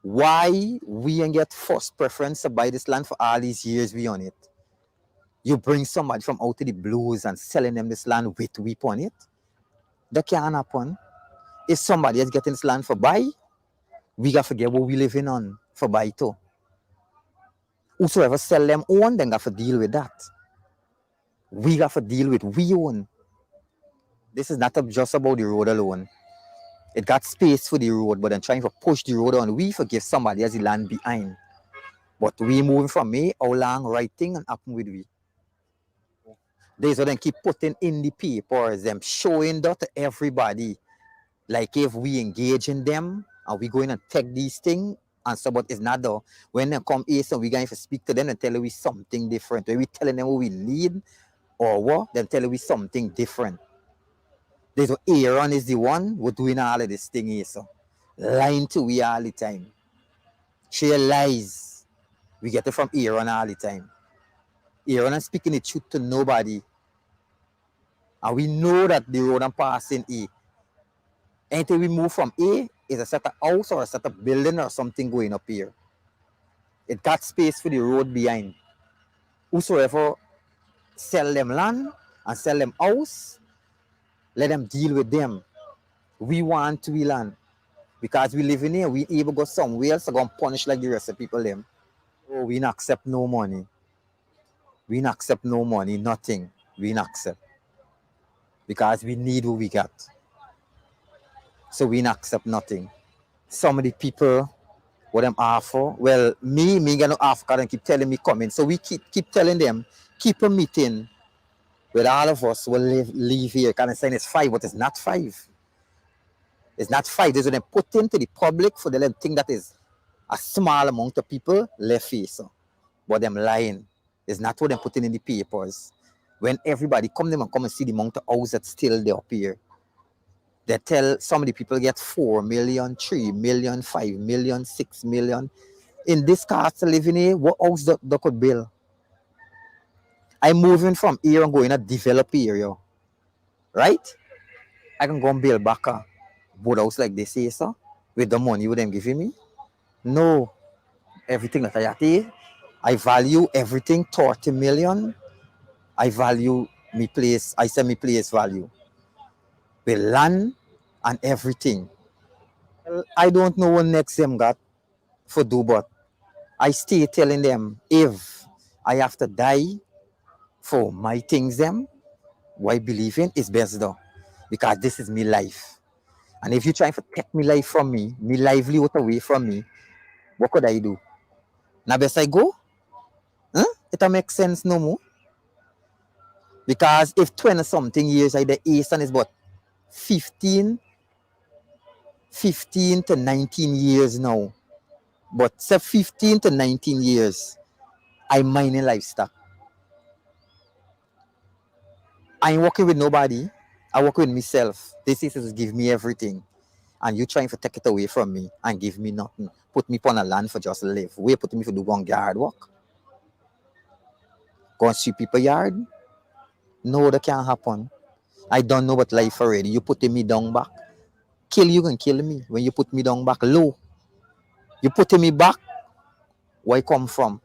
why we ain't get first preference to buy this land for all these years we on it? You bring somebody from out of the blues and selling them this land with whip on it? That can't happen. If somebody is getting this land for buy, we got to forget what we living on for buy too. Whosoever sell them own, then got to deal with that. We got to deal with we own. This is not just about the road alone. It got space for the road, but then trying to push the road on, we forgive somebody as the land behind. But we moving from me, how long right thing and happen with we. They so then keep putting in the papers, them showing that to everybody. Like if we engage in them and we going and take these things and so, but it's not though. When they come here, so we going to speak to them and tell we something different. When we telling them what we need or what, then tell we something different. There's Aaron is the one who doing all of this thing here, so lying to we all the time. She lies. We get it from Aaron all the time. Aaron is speaking the truth to nobody. And we know that the road I'm passing A. Anything we move from A is a set of house or a set of building or something going up here. It got space for the road behind. Whosoever sell them land and sell them house, let them deal with them. We want we land. Because we live in here, we able to go somewhere else to go and punish like the rest of people them. Oh, we not accept no money. We not accept no money, nothing. We not accept. Because we need what we got. So we not accept nothing. Some of the people, what them offer, well, me gonna offer and keep telling me coming. So we keep telling them, keep a meeting with all of us will leave here. Kind of saying it's 5, but it's not 5. It's not 5. This is what they put into the public for the think that is a small amount of people left here. So but them lying. It's not what them putting in the papers. When everybody come and see the amount of houses that's still there up here, they tell some of the people get 4 million, 3 million, 5 million, 6 million. In this cost of living here, what house they could build? I'm moving from here and going to develop area, right? I can go and build back a boat house like this here, so, with the money you them giving me. No, everything that I have here, I value everything 30 million. I value me place, I say me place value. With land and everything. Well, I don't know what next them got for do, but I stay telling them if I have to die for my things them, what I believe in is best though. Because this is me life. And if you try to take me life from me, me livelihood away from me, what could I do? Now best I go? Huh? It don't make sense no more. Because if 20 something years I the Eastern is but 15 to 19 years now. But say 15 to 19 years, I'm mining livestock. I ain't working with nobody. I work with myself. This is give me everything. And you trying to take it away from me and give me nothing. Put me on a land for just live. Where put me for do one yard work? Go and sweep people yard? No, that can't happen. I don't know what life already. You putting me down back. Kill you can kill me when you put me down back low. You putting me back where I come from.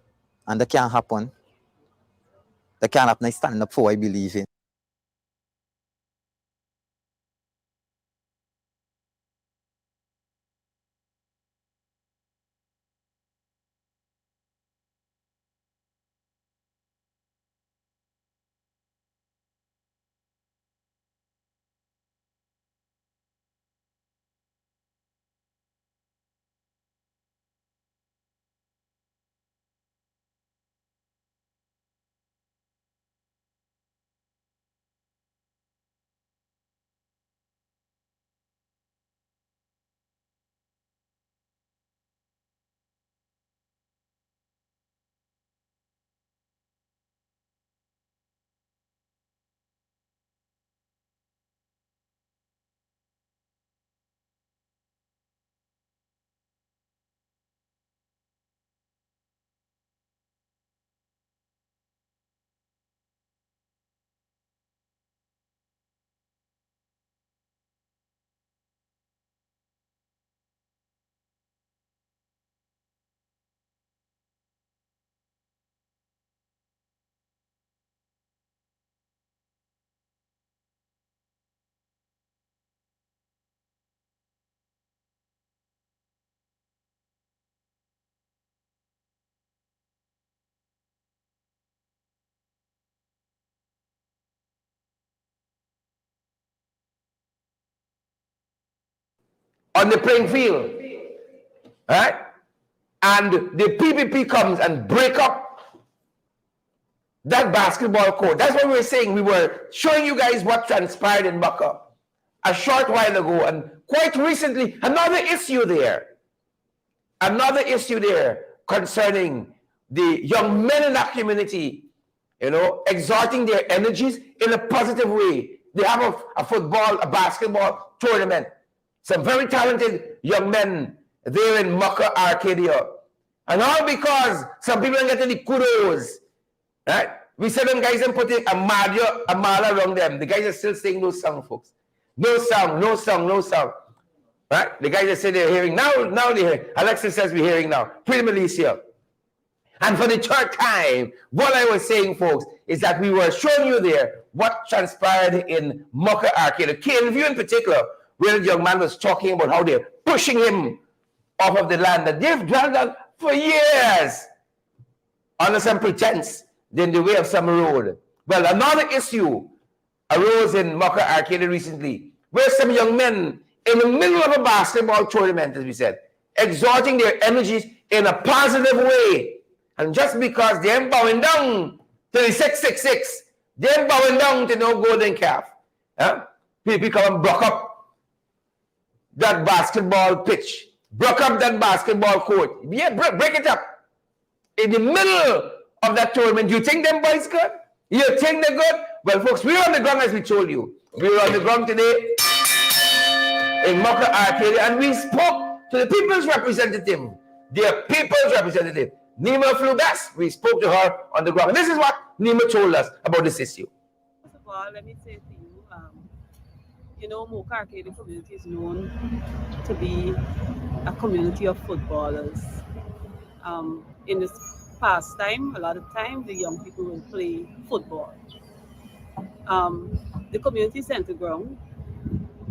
And that can't happen. That can't happen. I stand up for what I believe in. on the playing field, right? And the PPP comes and break up that basketball court. That's what we were saying. We were showing you guys what transpired in Mocha a short while ago, and quite recently, another issue there concerning the young men in that community, exerting their energies in a positive way. They have a football, a basketball tournament. Some very talented young men there in Mocha Arcadia. And all because some people are getting the kudos. Right? We said them guys and putting a mala around them. The guys are still saying no song, folks. No song. Right? The guys that say they're hearing now they're hearing. Alexis says we're hearing now. Pretty Militia. And for the third time, what I was saying, folks, is that we were showing you there what transpired in Mocha Arcadia. KNView in particular, where the young man was talking about how they're pushing him off of the land that they've dwelled on for years under some pretense in the way of some road. Well, another issue arose in Mocha Arcadia recently, where some young men in the middle of a basketball tournament, as we said, exerting their energies in a positive way. And just because they're bowing down to the 666, they're bowing down to no golden calf. People come and block up that basketball pitch, broke up that basketball court. Yeah, break it up. in the middle of that tournament. You think them boys good? You think they're good? Well, folks, we're on the ground as we told you. We're on the ground today in Mocha Arcadia, and we spoke to the people's representative, their people's representative, Nima flew best. We spoke to her on the ground. And this is what Nima told us about this issue. First of all, let me say to you, Mocha Arcadia community is known to be a community of footballers. In this past time, a lot of time, the young people will play football. The community center ground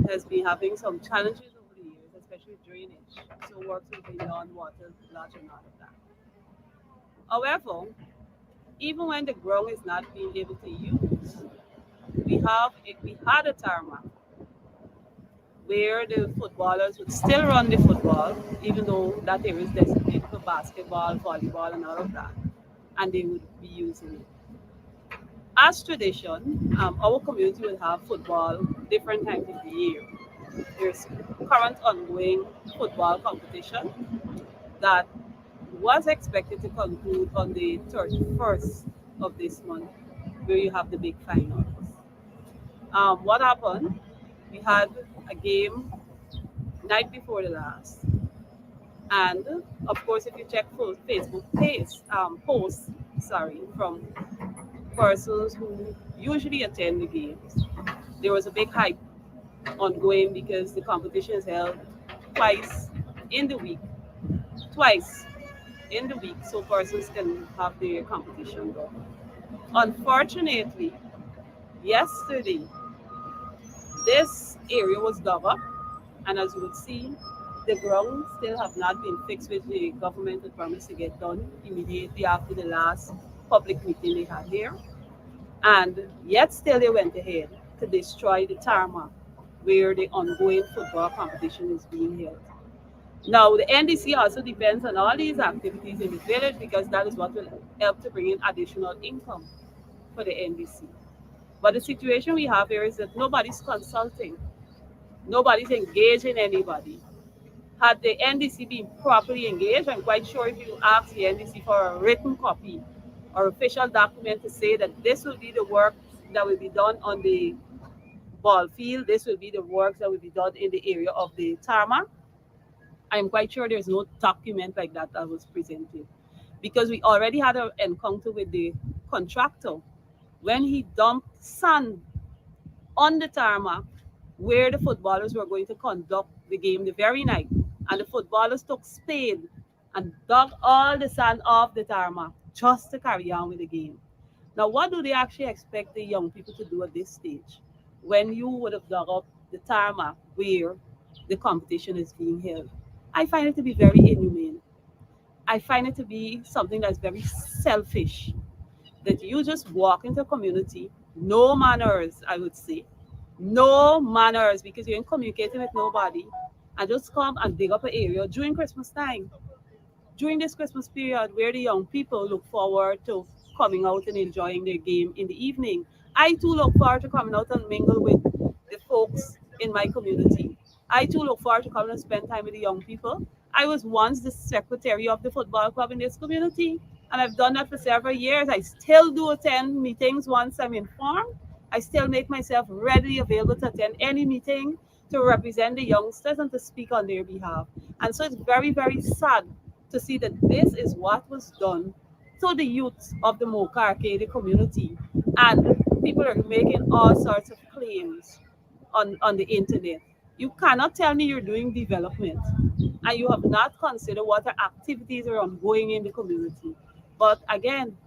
has been having some challenges over the years, especially drainage. So works will be on water, large amount of that. However, even when the ground is not being able to use, we had a tarmac where the footballers would still run the football, even though that area is designated for basketball, volleyball, and all of that, and they would be using it. As tradition, our community will have football different times of the year. There's current ongoing football competition that was expected to conclude on the 31st of this month, where you have the big finals. What happened? We had a game night before the last, and of course, if you check Facebook posts, from persons who usually attend the games, there was a big hype ongoing because the competition is held twice in the week, so persons can have their competition going. Unfortunately, yesterday, this area was dug up, and as you would see, the ground still have not been fixed, which the government had promised to get done immediately after the last public meeting they had here. And yet still they went ahead to destroy the tarmac where the ongoing football competition is being held. Now, the NDC also depends on all these activities in the village because that is what will help to bring in additional income for the NDC. But the situation we have here is that nobody's consulting. Nobody's engaging anybody. Had the NDC been properly engaged, I'm quite sure if you ask the NDC for a written copy or official document to say that this will be the work that will be done on the ball field, this will be the work that will be done in the area of the tarmac, I'm quite sure there's no document like that was presented. Because we already had an encounter with the contractor when he dumped sand on the tarmac where the footballers were going to conduct the game the very night. And the footballers took spade and dug all the sand off the tarmac just to carry on with the game. Now, what do they actually expect the young people to do at this stage when you would have dug up the tarmac where the competition is being held? I find it to be very inhumane. I find it to be something that's very selfish, that you just walk into a community, no manners, I would say, no manners, because you ain't communicating with nobody, and just come and dig up an area during Christmas time, during this Christmas period where the young people look forward to coming out and enjoying their game in the evening. I too look forward to coming out and mingle with the folks in my community. I too look forward to coming and spend time with the young people. I was once the secretary of the football club in this community, and I've done that for several years. I still do attend meetings once I'm informed. I still make myself readily available to attend any meeting to represent the youngsters and to speak on their behalf. And so it's very, very sad to see that this is what was done to the youth of the Mocha Arcadia community. And people are making all sorts of claims on the internet. You cannot tell me you're doing development and you have not considered what activities are ongoing in the community. But again,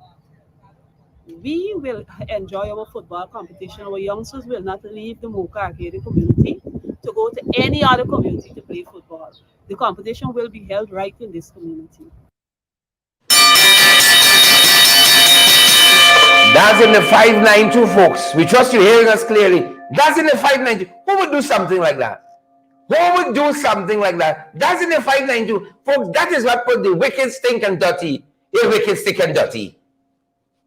we will enjoy our football competition. Our youngsters will not leave the Mocha Arcadia community to go to any other community to play football. The competition will be held right in this community. That's in the 592, folks. We trust you hearing us clearly. That's in the 592. Who would do something like that? Who would do something like that? That's in the 592. Folks, that is what put the wicked, stink, and dirty in wicked, stick, and dirty.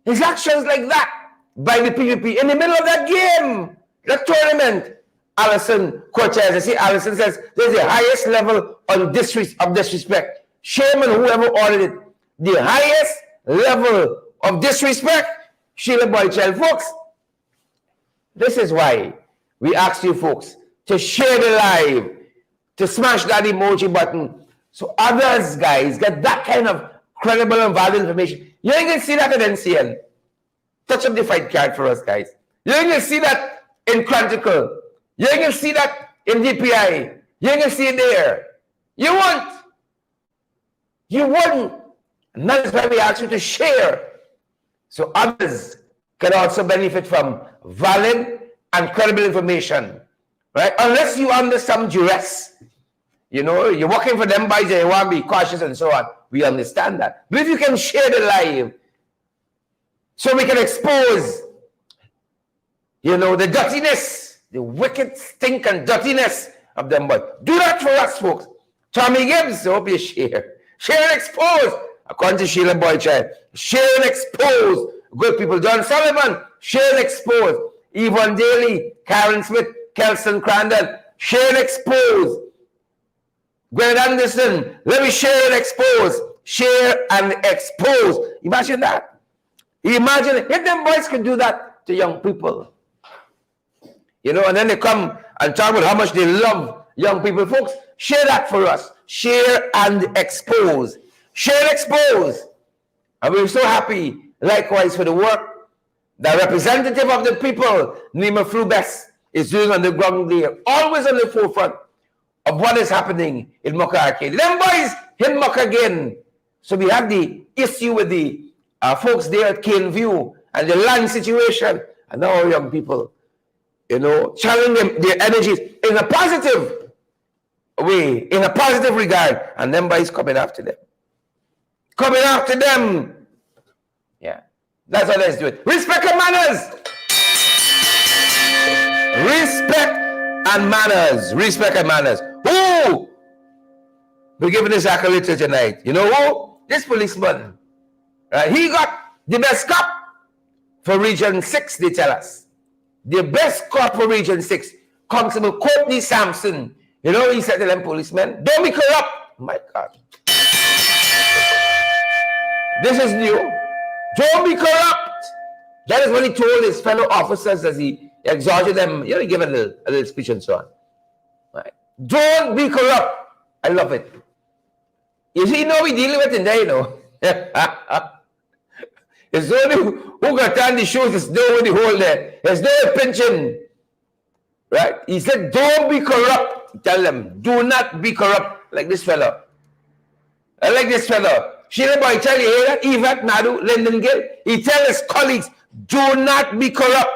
His actions like that by the PVP in the middle of that game, that tournament. Alison Cortez, see, Alison says there's the highest level of disrespect. Shame on whoever ordered it. The highest level of disrespect, Sheila Boychild, folks. This is why we ask you folks to share the live, to smash that emoji button, so others, guys, get that kind of credible and valid information. You ain't gonna see that in NCN. Touch up the fight card for us, guys. You ain't gonna see that in Chronicle. You ain't gonna see that in DPI. You ain't gonna see it there. You won't. You wouldn't. And that is why we ask you to share, so others can also benefit from valid and credible information, right? Unless you under some duress, you know, you're working for them by you want to be cautious and so on. We understand that. But if you can share the live, so we can expose, you know, the dirtiness, the wicked stink and dirtiness of them, but do that for us, folks. Tommy Gibbs, I hope you share. Share and expose. According to Sheila Boychild, share and expose good people. John Sullivan, share and expose. Yvonne Daly, Karen Smith, Kelson Crandall, share and expose. Gwen Anderson, let me share and expose. Share and expose. Imagine that. Imagine if them boys could do that to young people. You know, and then they come and talk about how much they love young people. Folks, share that for us. Share and expose. Share and expose. And we're so happy, likewise, for the work the representative of the people, Nima Flubes, is doing on the ground there, always on the forefront of what is happening in Mocha Arcadia. Them boys hit Mocha again. So we have the issue with the folks there at Cane View and the land situation. And now our young people, you know, channeling them, their energies in a positive way, in a positive regard. And them boys coming after them. Coming after them. Yeah. That's how let's do it. Respect and manners. Respect and manners. Respect and manners. Who? We're giving this accolade tonight. You know who? This policeman. He got the best cop for Region 6, they tell us. The best cop for Region 6. Constable Courtney Sampson. You know, he said to them policemen, don't be corrupt. My God. This is new. Don't be corrupt. That is what he told his fellow officers as he exhorted them. You know, he gave a little speech and so on. Right. Don't be corrupt. I love it. You see, we're dealing with in there, you know. It's only who got down the shoes, there's no one to hold there. There's no pinching. Right? He said, don't be corrupt. Tell them, do not be corrupt like this fellow. I like this fellow. Sheila Boychild, you hear that? Yvette Nadu, Linden Gill. He tell his colleagues, do not be corrupt.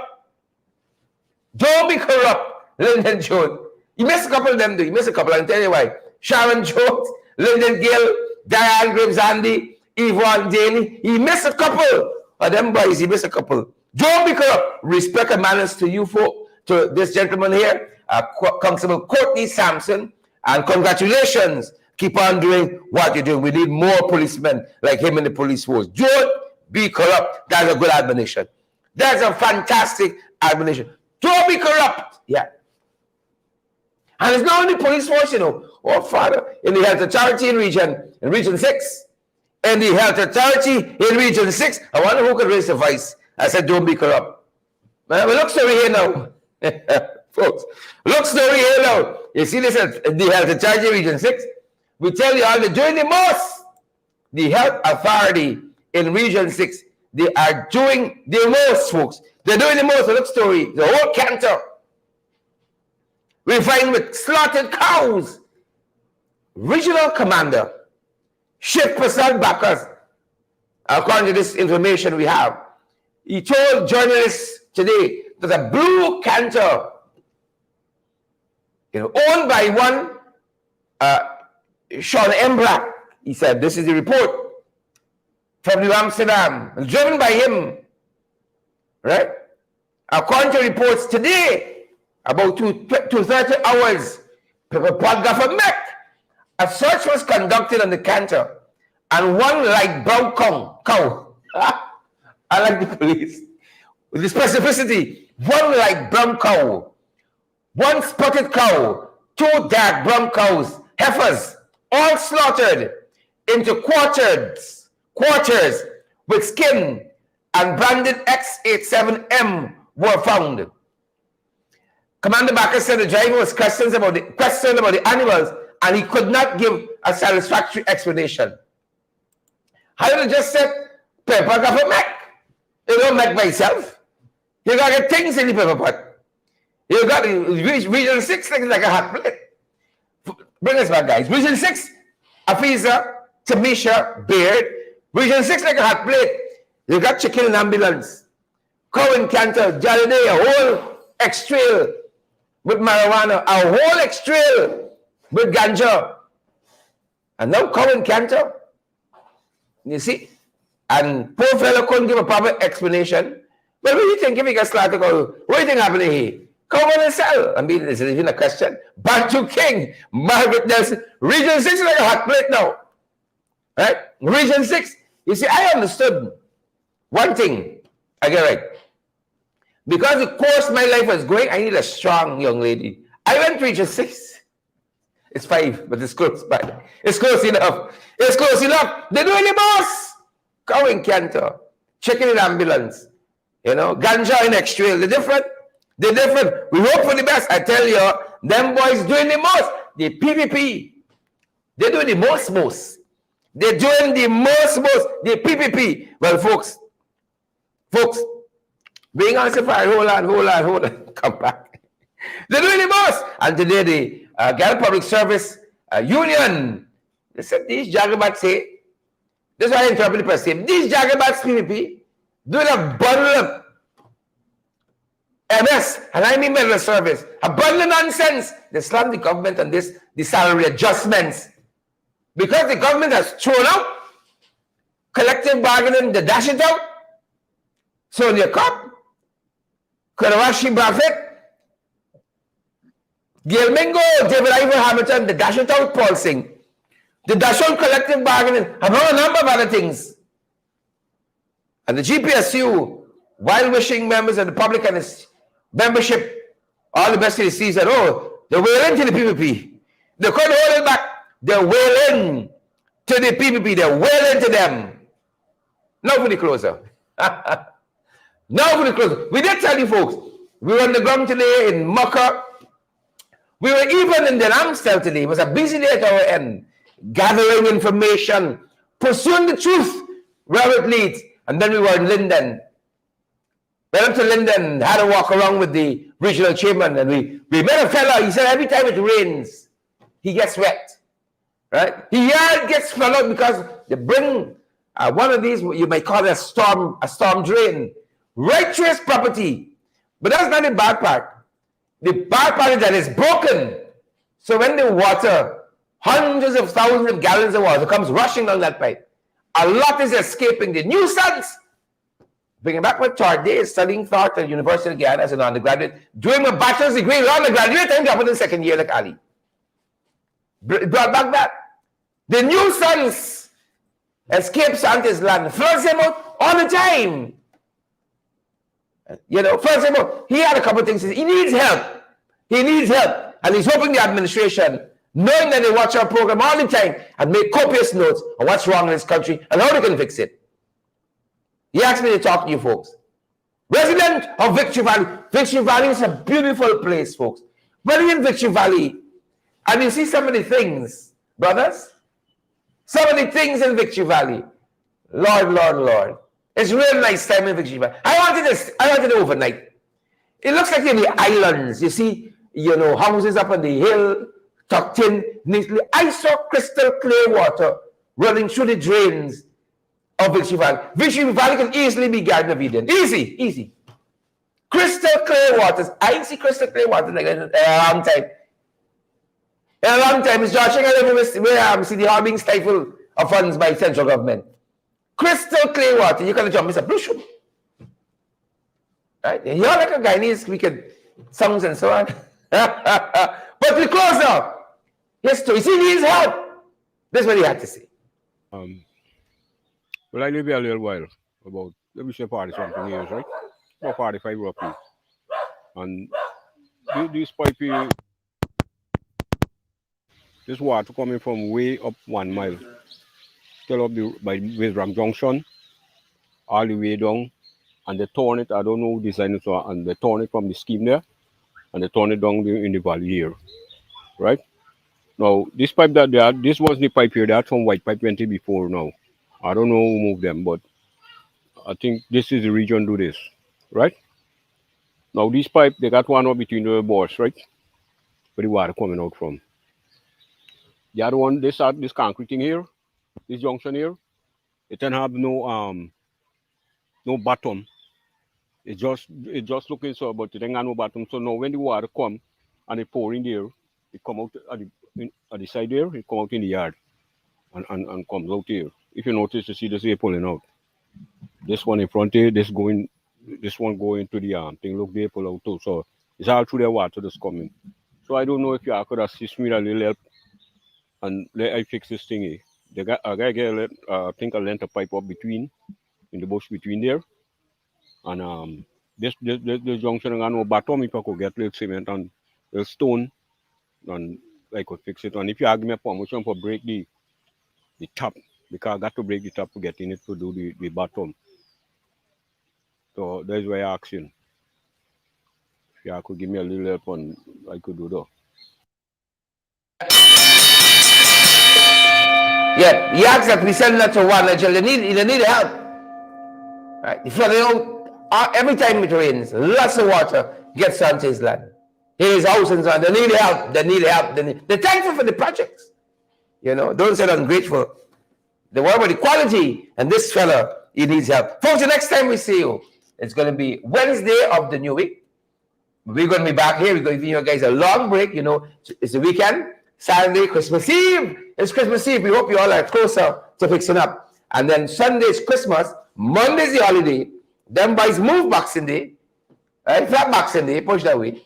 Don't be corrupt. Linden Jones. He missed a couple of them, though. He missed a couple. I'll tell you why. Sharon Jones, Linden Gill, Diane Graves Andy, Yvonne Daly. He missed a couple of them boys. He missed a couple. Don't be corrupt. Respect and manners to you folk, to this gentleman here, Constable Courtney Sampson, and congratulations. Keep on doing what you're doing. We need more policemen like him in the police force. Don't be corrupt. That's a good admonition. That's a fantastic admonition. Don't be corrupt. Yeah. And it's not only police force, you know. Oh, Father, in the health authority in Region 6. In the health authority in Region 6. I wonder who could raise the voice. I said, don't be corrupt. Man, look story here now. Folks, look story here now. You see this at the health authority in Region 6? We tell you all they're doing the most. The health authority in Region 6, they are doing the most, folks. They're doing the most. Look story. The whole canter. We find with slaughtered cows. Regional Commander Shiv Prasad Bakas, according to this information we have, he told journalists today that a blue canter, you know, owned by one Sean Emblack, he said, this is the report from New Amsterdam, driven by him, right? According to reports today, about 2:30 hours, Podgaffer a search was conducted on the canter, and one light brown cow. I like the police. With the specificity, one light brown cow, one spotted cow, two dark brown cows, heifers, all slaughtered into quarters with skin and branded X87M were found. Commander Bakker said the driver was questioned about the animals and he could not give a satisfactory explanation. How did I just said pepper got for Mac? You don't make by itself. You got to get things in the pepper pot. You got Region 6 things like a hot plate. Bring us back, guys. Region 6, Afiza, Tamisha, Beard. Region 6 like a hot plate. You got chicken in ambulance. Cohen Cantor, Jaliday, a whole X-trail with marijuana, a whole X-trail with ganja. And now Cohen Cantor. You see? And poor fellow couldn't give a proper explanation. Well, what do you think if he gets slaughtered? What do you think happened here? Come on and sell. I mean, this is even a question. Bantu King, Margaret Nelson. Region 6 is like a hot plate now. Right? Region 6. You see, I understood one thing. I get right. Because the course my life was going, I need a strong young lady. I went to Region 6. It's 5, but it's close by. It's close enough. It's close enough. They're doing the boss. Cowen Cantor. Chicken in ambulance. You know, ganja in X-trail. They're different. They're different. We hope for the best. I tell you, them boys doing the most. The PPP. They're doing the most. They're doing the most. The PPP. Well, folks, being on safari, hold on. Come back. They're doing the most. And today, the Ghana Public Service Union, they said these jagabats say, this is why I interpret the press. These jagabats PPP doing a bundle of MS, and I mean medical service, a bundle of nonsense. They slam the government on this, the salary adjustments. Because the government has thrown out collective bargaining, they dash it out. Sonia Kopp, Karawashi Buffett, Gail Mingo, David Ivor Hamilton, they dash it out, Paul Singh. They dash out collective bargaining, among a number of other things. And the GPSU, while wishing members of the public and its membership all the best to the season, they're wailing to the PPP. They couldn't hold it back. They're wailing to the PPP. They're wailing to them. Now for the closer. We did tell you folks, we were on the ground today in Mocha. We were even in the Amstel today. It was a busy day at our end. Gathering information, pursuing the truth where it leads. And then we were in Linden. Went up to Linden, had a walk around with the regional chairman, and we met a fella. He said every time it rains, he gets wet. Right? He gets flooded because they bring one of these, you might call it a storm drain, right through his property. But that's not the bad part. The bad part is that it's broken. So when the water, hundreds of thousands of gallons of water comes rushing down that pipe, a lot is escaping. The nuisance. Bringing back my third day, studying thought at the University of Ghana as an undergraduate, doing my bachelor's degree in undergraduate, and dropping in the second year like Ali. Brought back that. The nuisance escapes onto his land, floods him out all the time. You know, floods him out. He had a couple of things. He needs help. And he's hoping the administration, knowing that they watch our program all the time and make copious notes on what's wrong in this country and how they can fix it. He asked me to talk to you folks. Resident of Victory Valley. Victory Valley is a beautiful place, folks. When you're in Victory Valley, and you see some of the things, brothers, some of the things in Victory Valley, Lord. It's real nice time in Victory Valley. I wanted it overnight. It looks like in the islands, you see, houses up on the hill, tucked in neatly. I saw crystal clear water running through the drains of Victory Valley. Victory Valley can easily be Garden of Eden. Easy. Crystal clear waters. I didn't see crystal clear water like that in a long time. It's Joshing where see the all being stifled of funds by central government. Crystal clear water. You can jump, Mr. Blushum. Right? You're like a Guyanese wicked songs and so on. But we close now. Yes, so you see, he needs help. That's what he had to say. Well, I live here a little while, about, let me say 40-something years, right? About 45 roughly. And this pipe, this water coming from way up 1 mile, still up by Wisram Junction, all the way down, and they torn it. I don't know who designed it, so, and they torn it from the scheme there, and they torn it down in the valley here, right? Now, this pipe that they had, this was the pipe here. They had some white pipe 20 before now. I don't know who moved them, but I think this is the region do this, right? Now, this pipe, they got one up between the boards, right? Where the water coming out from. The other one, this concrete thing here, this junction here, it can have no bottom. It's just looking so, but it ain't got no bottom. So now when the water come and it pour in there, it come out at the side there, it come out in the yard and comes out here. If you notice, you see this here pulling out. This one in front here, this one going to the thing. Look, they pull out too. So it's all through the water that's coming. So I don't know if you could assist me a little help and let I fix this thing here. I gotta get I think a length of pipe up between in the bush between there. And this junction and no bottom, if I could get little cement and little stone, and I could fix it. And if you give me a permission for break the top, because I got to break the top to get in it to do the bottom. So that's why I asking. If you could give me a little help and I could do that. Yeah, he asked that we send that to one legend. They need help. Right? The flooding out, every time it rains, lots of water gets onto his land. His house and so on. They need help. They're thankful for the projects. You know, don't say ungrateful. They worry about the quality, and this fella, he needs help. Folks, the next time we see you, it's going to be Wednesday of the new week. We're going to be back here. We're going to give you guys a long break. You know, it's the weekend. Saturday, Christmas Eve. It's Christmas Eve. We hope you all are closer to fixing up. And then Sunday is Christmas. Monday's the holiday. Then boys move Boxing Day. Right? Flat Boxing Day. Push that way.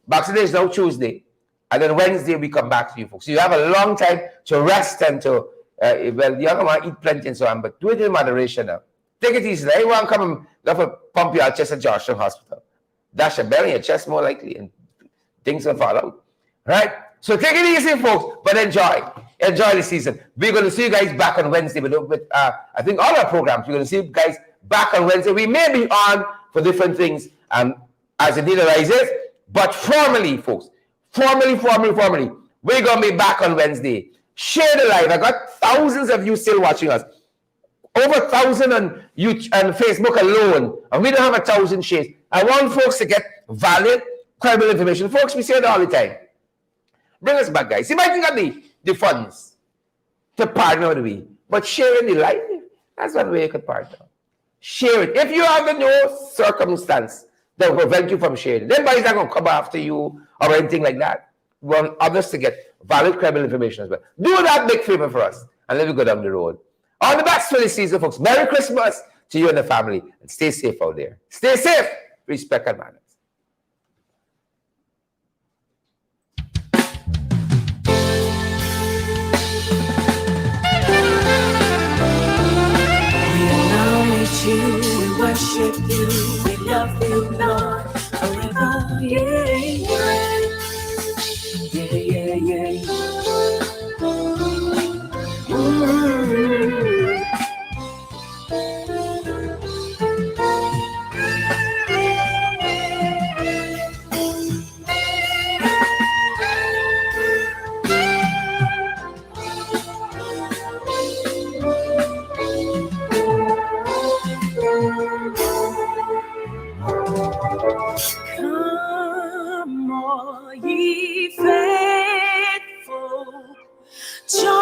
Boxing Day is now Tuesday. And then Wednesday, we come back to you folks. So you have a long time to rest and to, well, you're going to eat plenty and so on, but do it in moderation now. Take it easy. Everyone come and go for pump your chest at Georgetown Hospital. Dash your belly, your chest more likely, and things will fall out. Right? So take it easy, folks, but enjoy. Enjoy the season. We're going to see you guys back on Wednesday with I think all our programs. We're going to see you guys back on Wednesday. We may be on for different things as the need arises, but formally, folks, formally, we're going to be back on Wednesday. Share the live. I got thousands of you still watching us. Over 1,000 on YouTube and Facebook alone, and we don't have 1,000 shares. I want folks to get valid, credible information. Folks, we say it all the time. Bring us back, guys. You might not got the funds to partner with me, but sharing the life, that's one way you could partner. Share it. If you have no circumstance that will prevent you from sharing, then body's not going to come after you or anything like that. We want others to get valid, credible information as well. Do that big favor for us, and let me go down the road. All the best for the season, folks. Merry Christmas to you and the family, and stay safe out there. Stay safe. Respect and manners. You, we worship you, we love you, Lord, forever, yeah, yeah, yeah, yeah. Come, all ye faithful, join